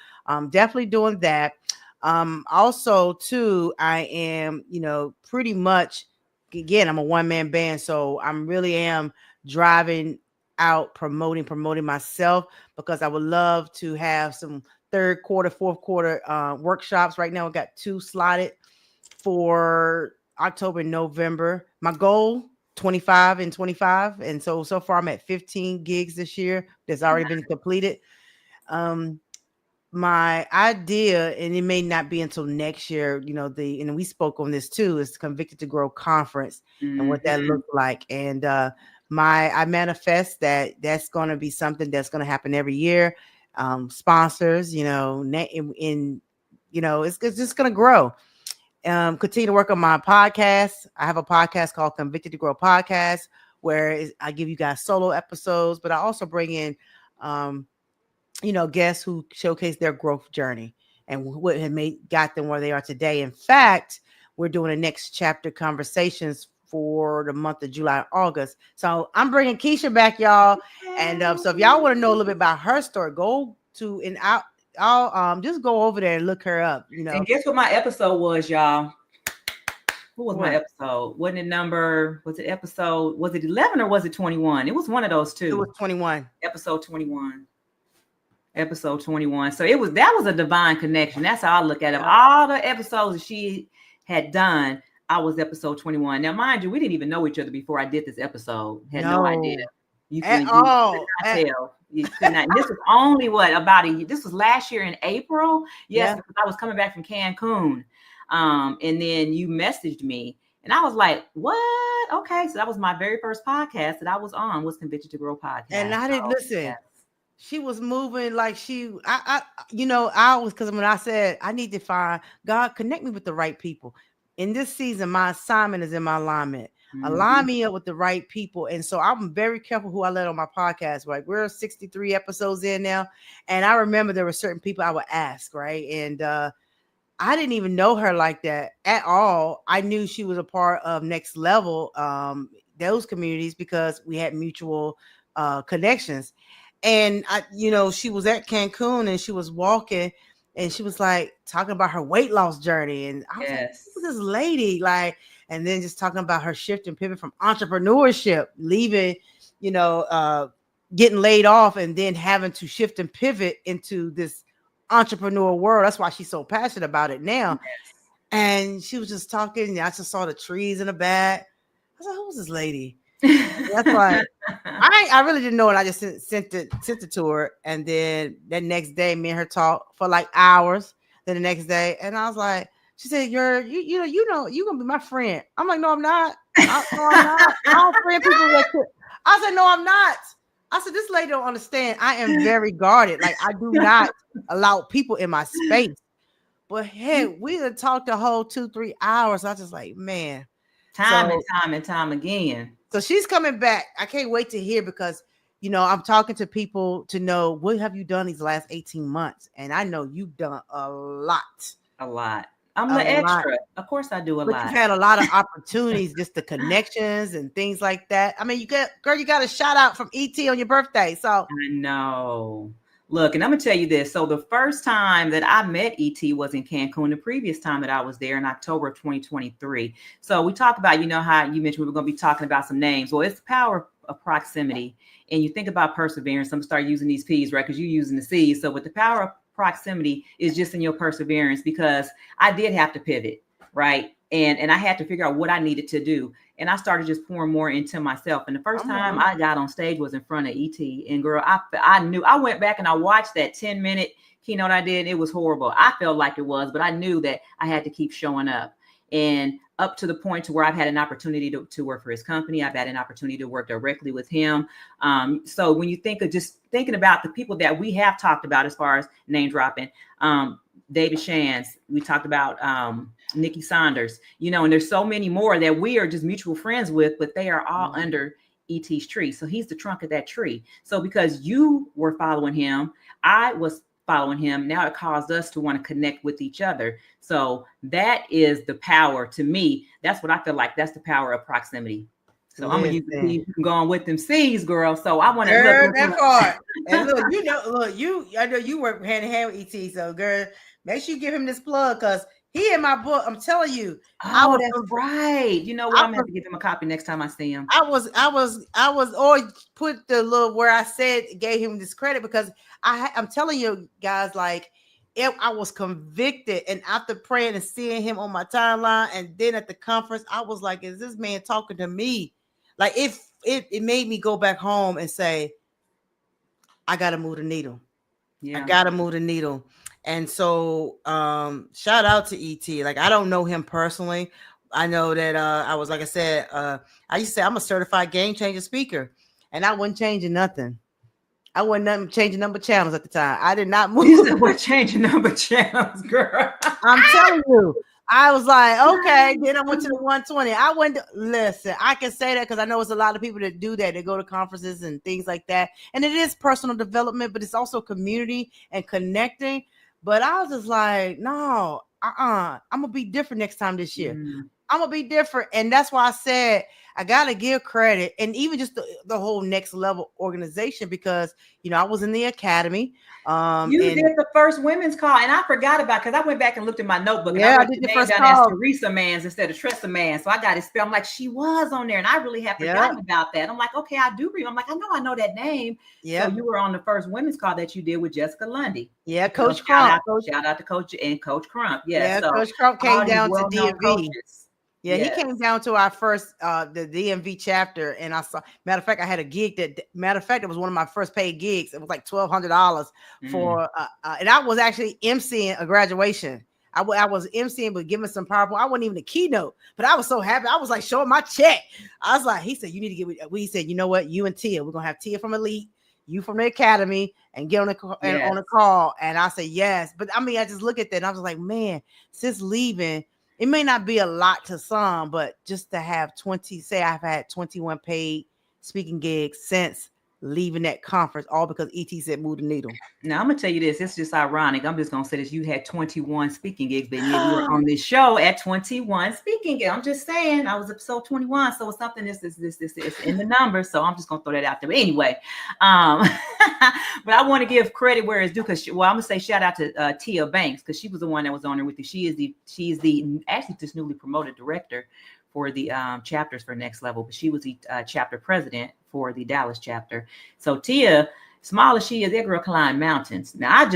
definitely doing that. Also too, I am, pretty much, again, I'm a one-man band, so I'm really am driving out promoting myself, because I would love to have some third quarter, fourth quarter workshops. Right now I got 2 slotted for October and November. My goal 25 and 25, and so far I'm at 15 gigs this year that's already been completed. My idea, and it may not be until next year, and we spoke on this too, is Convicted to Grow conference and what that looks like. And I manifest that's going to be something that's going to happen every year. Sponsors, it's just going to grow. Continue to work on my podcast. I have a podcast called Convicted to Grow Podcast, where I give you guys solo episodes, but I also bring in guests who showcase their growth journey and what had got them where they are today. In fact, we're doing a next chapter conversations for the month of July and August. So I'm bringing Keisha back, y'all. And so if y'all want to know a little bit about her story, go to, and I'll just go over there and look her up. And guess what my episode was, y'all? What was my episode? Was it 11 or was it 21? It was one of those two. It was 21. Episode 21. So that was a divine connection. That's how I look at it. All the episodes that she had done, I was episode 21. Now, mind you, we didn't even know each other before I did this episode. Had no idea. You could not tell. You could not. This was only this was last year in April. Yes, because I was coming back from Cancun. And then you messaged me, and I was like, what? Okay. So that was my very first podcast that I was on, was Convicted to Grow podcast. And I didn't listen. Yes. She was moving like because when I said I need to find God, connect me with the right people. In this season, my assignment is in my alignment. Mm-hmm. Align me up with the right people. And so I'm very careful who I let on my podcast. Right. We're 63 episodes in now. And I remember there were certain people I would ask, right? And I didn't even know her like that at all. I knew she was a part of Next Level, those communities, because we had mutual connections. And she was at Cancun, and she was walking, and she was like talking about her weight loss journey. And I was like, who's this lady? Like, and then just talking about her shift and pivot from entrepreneurship, leaving, getting laid off, and then having to shift and pivot into this entrepreneur world. That's why she's so passionate about it now. Yes. And she was just talking, and I just saw the trees in the back. I was like, who's this lady? That's why I really didn't know it. I just sent it to her, and then that next day, me and her talked for like hours. Then the next day, and I was like, she said, you're gonna be my friend. I'm like, no, I'm not. I'm not. I don't friend people that quick. I said, no, I'm not. I said, this lady don't understand. I am very guarded. Like, I do not allow people in my space. But hey, we had talked the whole 2-3 hours. I was just like, man. Time and time again. So she's coming back. I can't wait to hear, because, I'm talking to people to know, what have you done these last 18 months? And I know you've done a lot. I'm the extra. Of course I do a lot. You've had a lot of opportunities, just the connections and things like that. I mean, you got a shout out from ET on your birthday. So I know. Look, and I'm gonna tell you this. So the first time that I met ET was in Cancun. The previous time that I was there in October of 2023. So we talk about, how you mentioned we were gonna be talking about some names. Well, it's the power of proximity. And you think about perseverance. I'm gonna start using these P's, right? Because you're using the C's. So with the power of proximity is just in your perseverance, because I did have to pivot, right? And I had to figure out what I needed to do. And I started just pouring more into myself. And the first time I got on stage was in front of ET. And girl, I knew, I went back and I watched that 10-minute keynote I did. It was horrible. I felt like it was, but I knew that I had to keep showing up. And up to the point to where I've had an opportunity to work for his company. I've had an opportunity to work directly with him. So when you think of just thinking about the people that we have talked about as far as name dropping, David Shands, we talked about Nikki Saunders, you know, and there's so many more that we are just mutual friends with, but they are all under ET's tree. So he's the trunk of that tree. So because you were following him, I was following him. Now it caused us to want to connect with each other. So that is the power to me. That's what I feel like. That's the power of proximity. So I'm gonna use the C's. You can go on with them C's, girl. So I want to look that part. And look, I know you work hand in hand with ET. So girl, make sure you give him this plug because he in my book. I'm telling you. Oh, that's right. You know what? I'm gonna have to give him a copy next time I see him. I was always put the little where I said gave him this credit because I'm telling you guys, like I was convicted, and after praying and seeing him on my timeline, and then at the conference, I was like, "Is this man talking to me?" Like it made me go back home and say, "I gotta move the needle. Yeah. I gotta move the needle." And so, shout out to ET. Like I don't know him personally. I know that I was, like I said, I used to say I'm a certified game changer speaker, and I wasn't changing nothing. I wasn't changing number channels at the time. I did not move. You said, "What changing number channels, girl?" I'm telling you. I was like, okay. Then I went to the 120. I went to, listen, I can say that because I know it's a lot of people that do that. They go to conferences and things like that. And it is personal development, but it's also community and connecting. But I was just like, no, I'm going to be different next time this year. I'm going to be different. And that's why I said, I got to give credit, and even just the whole next level organization, because, you know, I was in the academy. You did the first women's call, and I forgot about, because I went back and looked at my notebook. Yeah, and I did the first call as Tressa Manns instead of Tressa Manns. So I got it spelled. I'm like, she was on there, and I really have forgotten about that. I'm like, okay, I do remember. I'm like, I know that name. Yeah. So you were on the first women's call that you did with Jessica Lundy. Yeah, Coach Crump. Shout out to Coach and Coach Crump. Yeah, so Coach Crump came down to DMV. Yeah, yes. He came down to our first the DMV chapter, and I saw. Matter of fact, I had a gig it was one of my first paid gigs. It was like $1,200 for, and I was actually emceeing a graduation. I was emceeing, but giving some PowerPoint. I wasn't even a keynote, but I was so happy. I was like showing my check. I was like, he said, you need to get with. We said, you know what, you and Tia, we're gonna have Tia from Elite, you from the academy, and get on on a call. And I said yes, but I mean, I just look at that, and I was like, man, since leaving. It may not be a lot to some, but just to have 20, say I've had 21 paid speaking gigs since leaving that conference, all because ET said move the needle. Now I'm gonna tell you this. It's just ironic. I'm just gonna say this. You had 21 speaking gigs, but you were on this show at 21 speaking gigs. I'm just saying, I was episode 21, so it's something this is in the numbers. So I'm just gonna throw that out there. But anyway, but I want to give credit where it's due, because I'm gonna say shout out to Tia Banks, because she was the one that was on there with you. She's the actually just newly promoted director for the chapters for Next Level, but she was the chapter president for the Dallas chapter. So Tia, small as she is, that girl climbed mountains. Now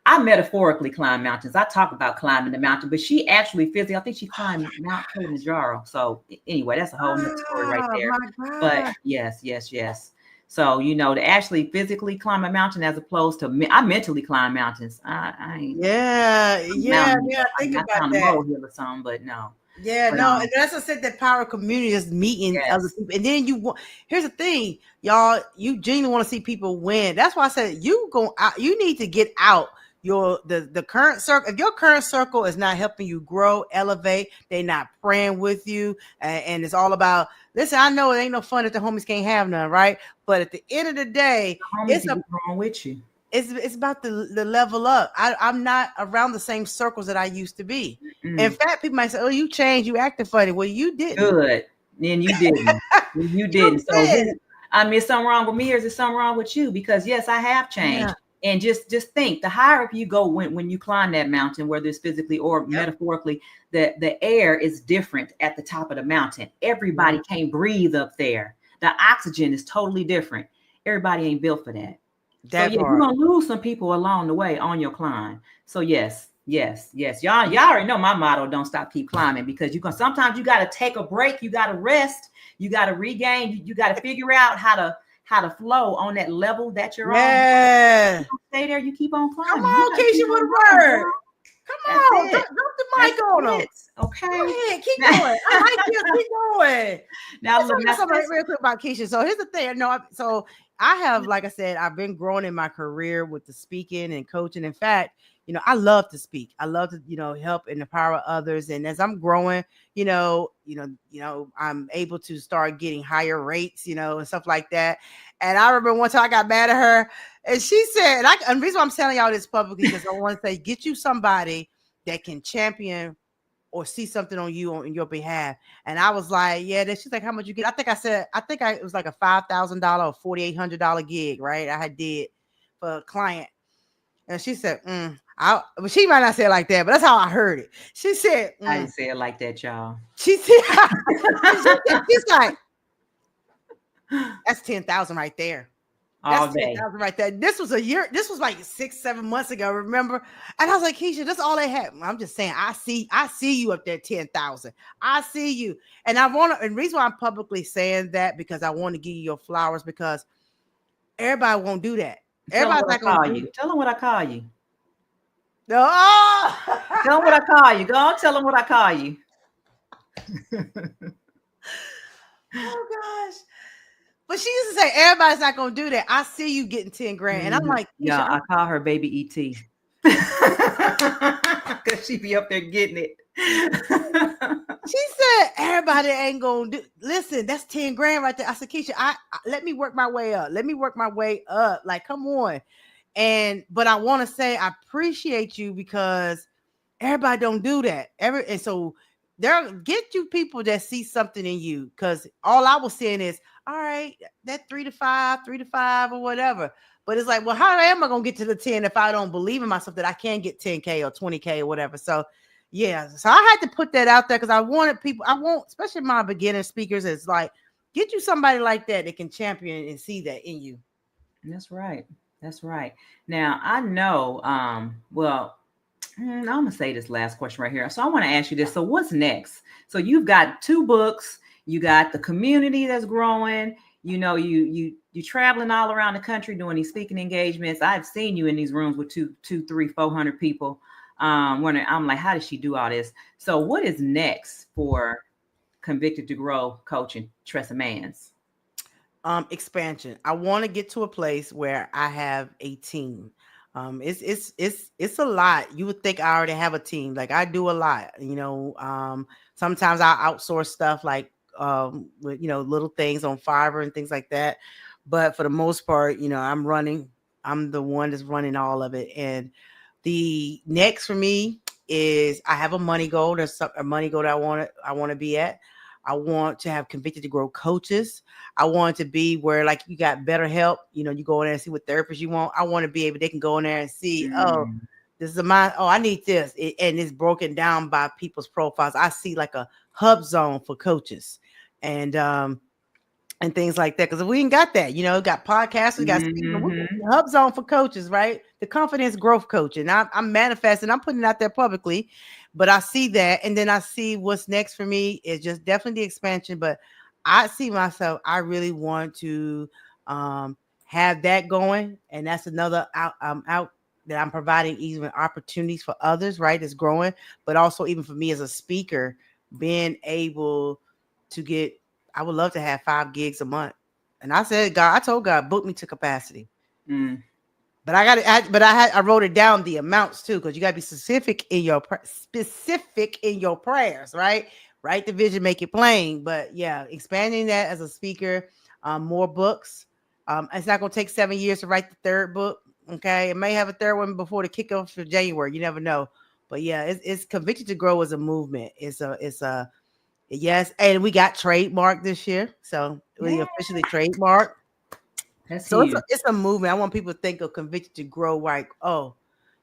I metaphorically climb mountains. I talk about climbing the mountain, but she actually physically, I think she climbed Mount Kilimanjaro. So anyway, that's a whole nother story right there. But yes. So, you know, to actually physically climb a mountain as opposed to I mentally climb mountains. I ain't. Think about that. Molehill or something, but no. Yeah, no, and that's what I said, that power of community is meeting other people. And then here's the thing, y'all, you genuinely want to see people win. That's why I said you need to get out the current circle. If your current circle is not helping you grow, elevate, they're not praying with you, and it's all about, listen, I know it ain't no fun if the homies can't have none, right? But at the end of the day, it's wrong with you. It's about the level up. I'm not around the same circles that I used to be. In fact, people might say, "Oh, you changed. You acted funny." Well, you didn't. Good. Then you didn't. You didn't. So, I mean, is something wrong with me, or is there something wrong with you? Because yes, I have changed. Yeah. And just think, the higher up you go when you climb that mountain, whether it's physically or metaphorically, the air is different at the top of the mountain. Everybody can't breathe up there. The oxygen is totally different. Everybody ain't built for that. So you're gonna lose some people along the way on your climb. So yes, Yes, yes. Y'all already know my motto, don't stop, keep climbing, because sometimes you gotta take a break, you gotta rest, you gotta regain, you gotta figure out how to flow on that level that you're on. Yeah. You stay there, you keep on Come climbing. You on, gotta Keisha, keep with on a going, word. girl. Come That's on, it. drop the That's mic on them. it. Okay. Go ahead, keep going. I like you. Keep going. Now Let's look, talk about something real quick about Keisha. So here's the thing. No, so I have, like I said, I've been growing in my career with the speaking and coaching. In fact, I love to speak. I love to, help and empower others. And as I'm growing, I'm able to start getting higher rates, and stuff like that. And I remember one time I got mad at her, and she said, and the reason why I'm telling y'all this publicly, because I want to say, get you somebody that can champion or see something on you on your behalf. And I was like, yeah. Then she's like, how much you get? I think it was like a $5,000 or $4,800 gig, right? I had did for a client. And she said, but she might not say it like that, but that's how I heard it. She said, I didn't say it like that, y'all. She said, she's like, that's 10,000 right there. That's 10,000 right there. This was like 6-7 months ago, remember? And I was like, Keisha, that's all they had. I'm just saying, I see you up there, 10,000. I see you. And and the reason why I'm publicly saying that, because I want to give you your flowers, because everybody won't do that. Everybody's not going to do it. Tell them what I call you. No. Tell them what I call you. Go on, tell them what I call you. Oh gosh. But she used to say, everybody's not going to do that. I see you getting 10 grand. And I'm like, yeah, I call her baby ET. Because she be up there getting it. She said, everybody ain't going to do. Listen, that's 10 grand right there. I said, Keisha, let me work my way up. Like, come on. But I want to say, I appreciate you, because everybody don't do that. And so get you people that see something in you, because all I was saying is, all right, that 3 to 5 or whatever. But it's like, well, how am I going to get to the 10 if I don't believe in myself that I can get 10K or 20K or whatever? So yeah, so I had to put that out there, because I want, especially my beginner speakers, it's like, get you somebody like that can champion and see that in you. That's right. Now I know, I'm gonna say this last question right here. So I want to ask you this. So what's next? So you've got 2 books, you got the community that's growing, you traveling all around the country doing these speaking engagements. I've seen you in these rooms with 200, 300, 400 people. Wondering, I'm like, how does she do all this? So what is next for Convicted to Grow coaching, Tressa Manns? Expansion. I want to get to a place where I have a team. It's a lot. You would think I already have a team. Like, I do a lot, sometimes I outsource stuff, like, with, little things on Fiverr and things like that. But for the most part, I'm the one that's running all of it. And the next for me is, I have a money goal. There's a money goal that I want to be at. I want to have Convicted to Grow coaches. I want to be where, like, you got better help. You go in there and see what therapist you want. I want to be able, they can go in there and see, oh, this is I need this. And it's broken down by people's profiles. I see like a hub zone for coaches and things like that. Because we ain't got that, got podcasts, we got hub zone for coaches, right? The confidence growth coach. And I'm manifesting, I'm putting it out there publicly, but I see that. And then I see what's next for me is just definitely the expansion. But I see myself, I really want to have that going. And that's another out that I'm providing even opportunities for others, right? It's growing, but also even for me as a speaker, being able to get, I would love to have 5 gigs a month. And I said, I told God, book me to capacity. But I wrote it down, the amounts too, because you got to be specific in your prayers, right? Write the vision, make it plain. But yeah, expanding that as a speaker, more books. It's not going to take 7 years to write the 3rd book. Okay, it may have a 3rd one before the kickoff for January. You never know. But yeah, it's Convicted to Grow as a movement. It's a yes, and we got trademark this year, so we officially trademarked. So it's a movement. I want people to think of Convicted to Grow like, oh,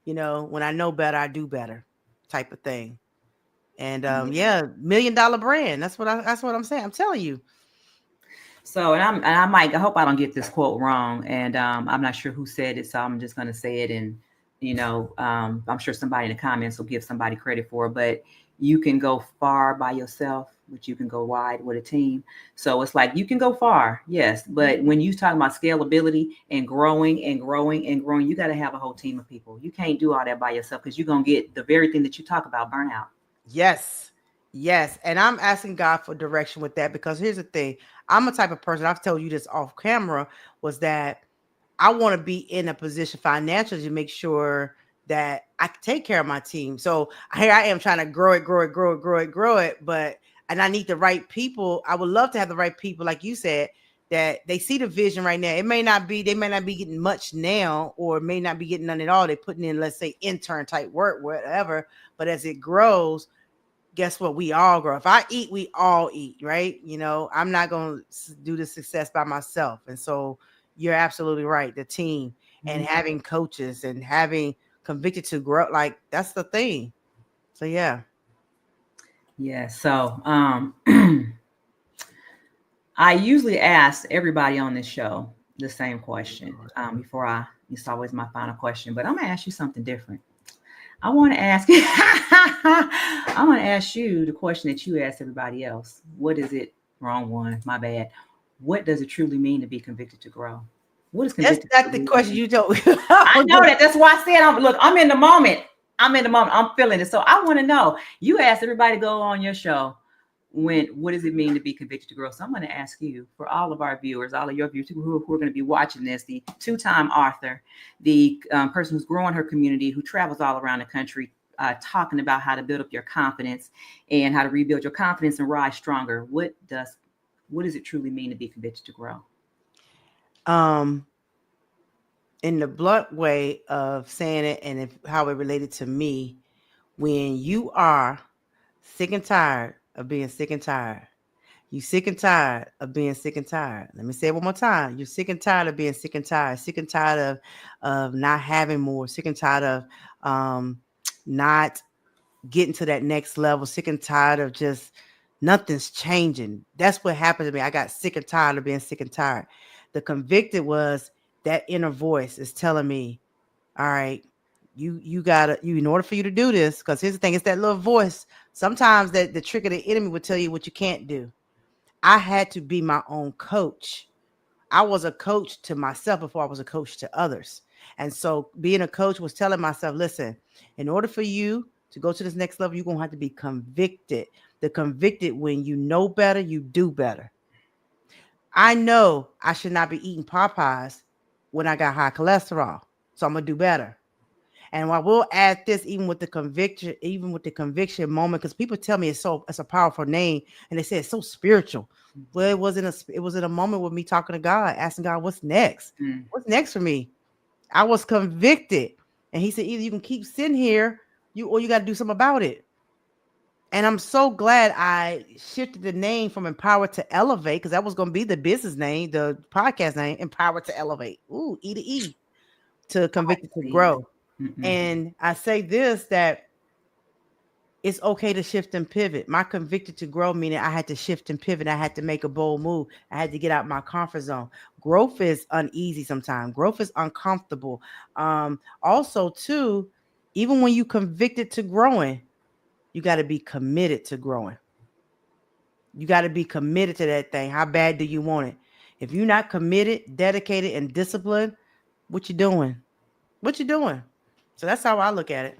when I know better, I do better, type of thing. And $1 million brand. That's what I'm saying. I'm telling you. So, I hope I don't get this quote wrong, and I'm not sure who said it, so I'm just going to say it in I'm sure somebody in the comments will give somebody credit for it, but you can go far by yourself, but you can go wide with a team. So it's like you can go far, yes, but when you talk about scalability and growing and growing and growing, you got to have a whole team of people. You can't do all that by yourself because you're going to get the very thing that you talk about, burnout. Yes. Yes. And I'm asking God for direction with that, because here's the thing. I'm a type of person, I've told you this off camera, was that I want to be in a position financially to make sure that I can take care of my team. So here I am trying to grow it. And I need the right people. I would love to have the right people, like you said, that they see the vision right now. They may not be getting much now, or may not be getting none at all. They're putting in, let's say, intern type work, whatever. But as it grows, guess what? We all grow. If I eat, we all eat, right? I'm not going to do the success by myself. And so you're absolutely right. The team and having coaches and having convicted to grow, like that's the thing. So yeah. Yeah. So I usually ask everybody on this show the same question before it's always my final question, but I'm going to ask you something different. I want to ask you the question that you asked everybody else. What is it? Wrong one. My bad. What does it truly mean to be convicted to grow? What is convicted? That's not the question you told me. I know that. That's why I said, I'm in the moment. I'm feeling it. So I want to know. You asked everybody to go on your show. What does it mean to be convicted to grow? So I'm going to ask you, for all of our viewers, all of your viewers who are going to be watching this, the 2-time author, the person who's growing her community, who travels all around the country, talking about how to build up your confidence and how to rebuild your confidence and rise stronger. What does it truly mean to be convicted to grow? In the blunt way of saying it, and how it related to me, when you are sick and tired of being sick and tired, you sick and tired of being sick and tired. Let me say it one more time. You're sick and tired of being sick and tired of not having more, sick and tired of not getting to that next level, sick and tired of just nothing's changing. That's what happened to me. I got sick and tired of being sick and tired. The convicted was that inner voice is telling me, all right, you gotta, in order for you to do this, because here's the thing, it's that little voice. Sometimes that the trick of the enemy will tell you what you can't do. I had to be my own coach. I was a coach to myself before I was a coach to others. And so being a coach was telling myself, listen, in order for you to go to this next level, you're going to have to be convicted. The convicted, when you know better, you do better. I know I should not be eating Popeyes when I got high cholesterol. So I'm going to do better. And I will add this, even with the conviction moment, because people tell me it's a powerful name, and they say it's so spiritual. Well, it was in a moment with me talking to God, asking God, what's next? What's next for me? I was convicted. And he said, either you can keep sitting here, or you got to do something about it. And I'm so glad I shifted the name from Empower to Elevate, because that was going to be the business name, the podcast name, Empower to Elevate. Ooh, E to E, to Convicted to Grow. And I say this, that it's okay to shift and pivot. My convicted to grow, meaning I had to shift and pivot. I had to make a bold move. I had to get out my comfort zone. Growth is uneasy sometimes. Growth is uncomfortable. Also, too, even when you convicted to growing, you got to be committed to growing. You got to be committed to that thing. How bad do you want it? If you're not committed, dedicated, and disciplined, what you doing? What you doing? So that's how I look at it.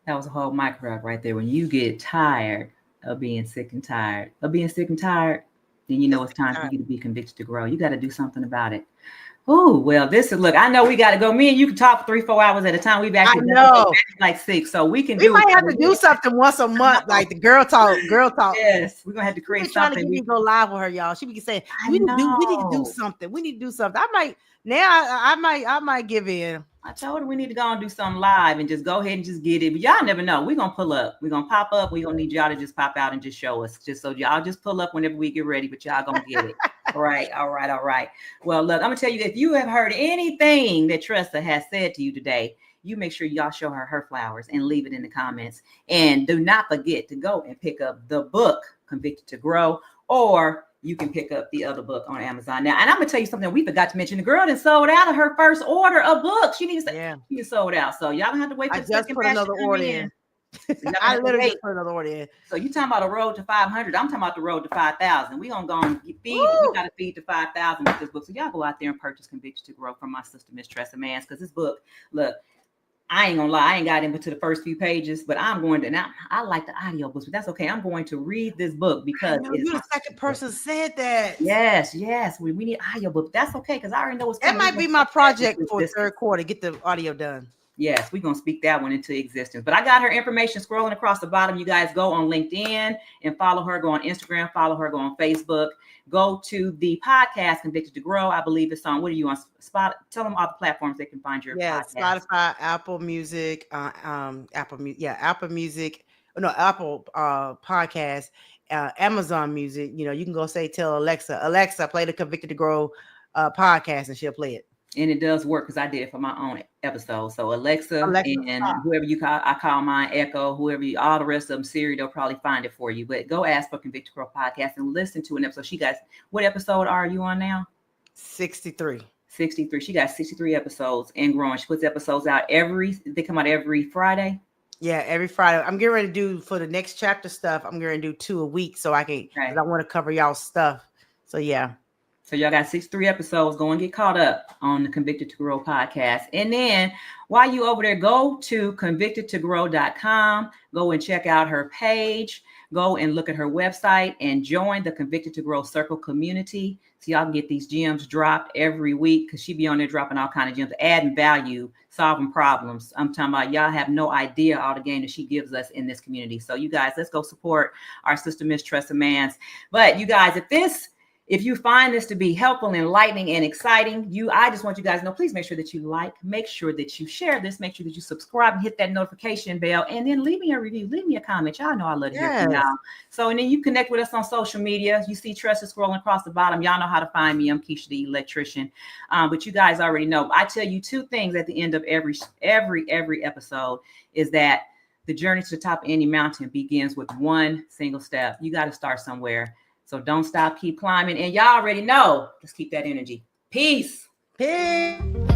That was a whole mic drop right there. When you get tired of being sick and tired, then you know it's time for you to be convicted to grow. You got to do something about it. Oh, well, look, I know we got to go. Me and you can talk 3-4 hours at a time. We've actually done like 6, so we might have to do something once a month, like the girl talk. Yes, we're gonna have to create something. Trying to get me to go live with her, y'all. She be saying, we need to do something. We need to do something. I might give in. I told her we need to go and do something live and just go ahead and just get it. But y'all never know. We're going to pull up. We're going to pop up. We're going to need y'all to just pop out and just show us. Just so y'all just pull up whenever we get ready, but y'all going to get it. All right. Well, look, I'm going to tell you that if you have heard anything that Tressa has said to you today, you make sure y'all show her flowers and leave it in the comments. And do not forget to go and pick up the book, Convicted to Grow, or you can pick up the other book on Amazon now. And I'm gonna tell you something we forgot to mention. The girl that sold out of her first order of books. She sold out. So y'all don't have to wait for the second batch to come in. I literally just put another order in. So you talking about a road to 500? I'm talking about the road to 5,000. We gonna go and feed. We gotta feed to 5,000 with this book. So y'all go out there and purchase Convicted to Grow from my sister, Miss Tressa Manns, because this book, look, I ain't gonna lie, I ain't got into the first few pages, but I'm going to now. I like the audio books, but that's okay. I'm going to read this book because you're the second person said that. Yes. We need audio book. That's okay because I already know what's coming. That might be my project for third quarter. Get the audio done. Yes, we're going to speak that one into existence. But I got her information scrolling across the bottom. You guys go on LinkedIn and follow her. Go on Instagram, follow her. Go on Facebook. Go to the podcast, Convicted to Grow. I believe it's on, what are you on? Spot? Tell them all the platforms they can find your podcast. Spotify, Apple Music, Apple Music, Apple Podcast, Amazon Music. You can go tell Alexa, play the Convicted to Grow podcast, and she'll play it. And it does work because I did it for my own episode. So Alexa and whoever you call, I call mine Echo, all the rest of them, Siri, they'll probably find it for you. But go ask for Convicted to Grow podcast and listen to an episode. She got, what episode are you on now? 63. She got 63 episodes and growing. She puts episodes out they come out every Friday. Yeah, every Friday. I'm getting ready to do for the next chapter stuff. I'm going to do 2 a week so I can, I want to cover y'all stuff. So yeah. So y'all got 63 episodes. Go and get caught up on the Convicted to Grow podcast. And then while you over there, go to convictedtogrow.com. Go and check out her page. Go and look at her website and join the Convicted to Grow Circle community. So y'all can get these gems dropped every week because she be on there dropping all kind of gems, adding value, solving problems. I'm talking about y'all have no idea all the game that she gives us in this community. So you guys, let's go support our sister, Miss Tressa Manns. But you guys, if you find this to be helpful, enlightening, and exciting, I just want you guys to know, please make sure that you like, make sure that you share this, make sure that you subscribe and hit that notification bell, and then leave me a review, leave me a comment. Y'all know I love to hear from y'all. So, and then you connect with us on social media. You see Tressa scrolling across the bottom. Y'all know how to find me. I'm Keisha the Electrician. But you guys already know. I tell you 2 things at the end of every episode is that the journey to the top of any mountain begins with one single step. You got to start somewhere. So don't stop, keep climbing. And y'all already know, let's keep that energy. Peace. Peace.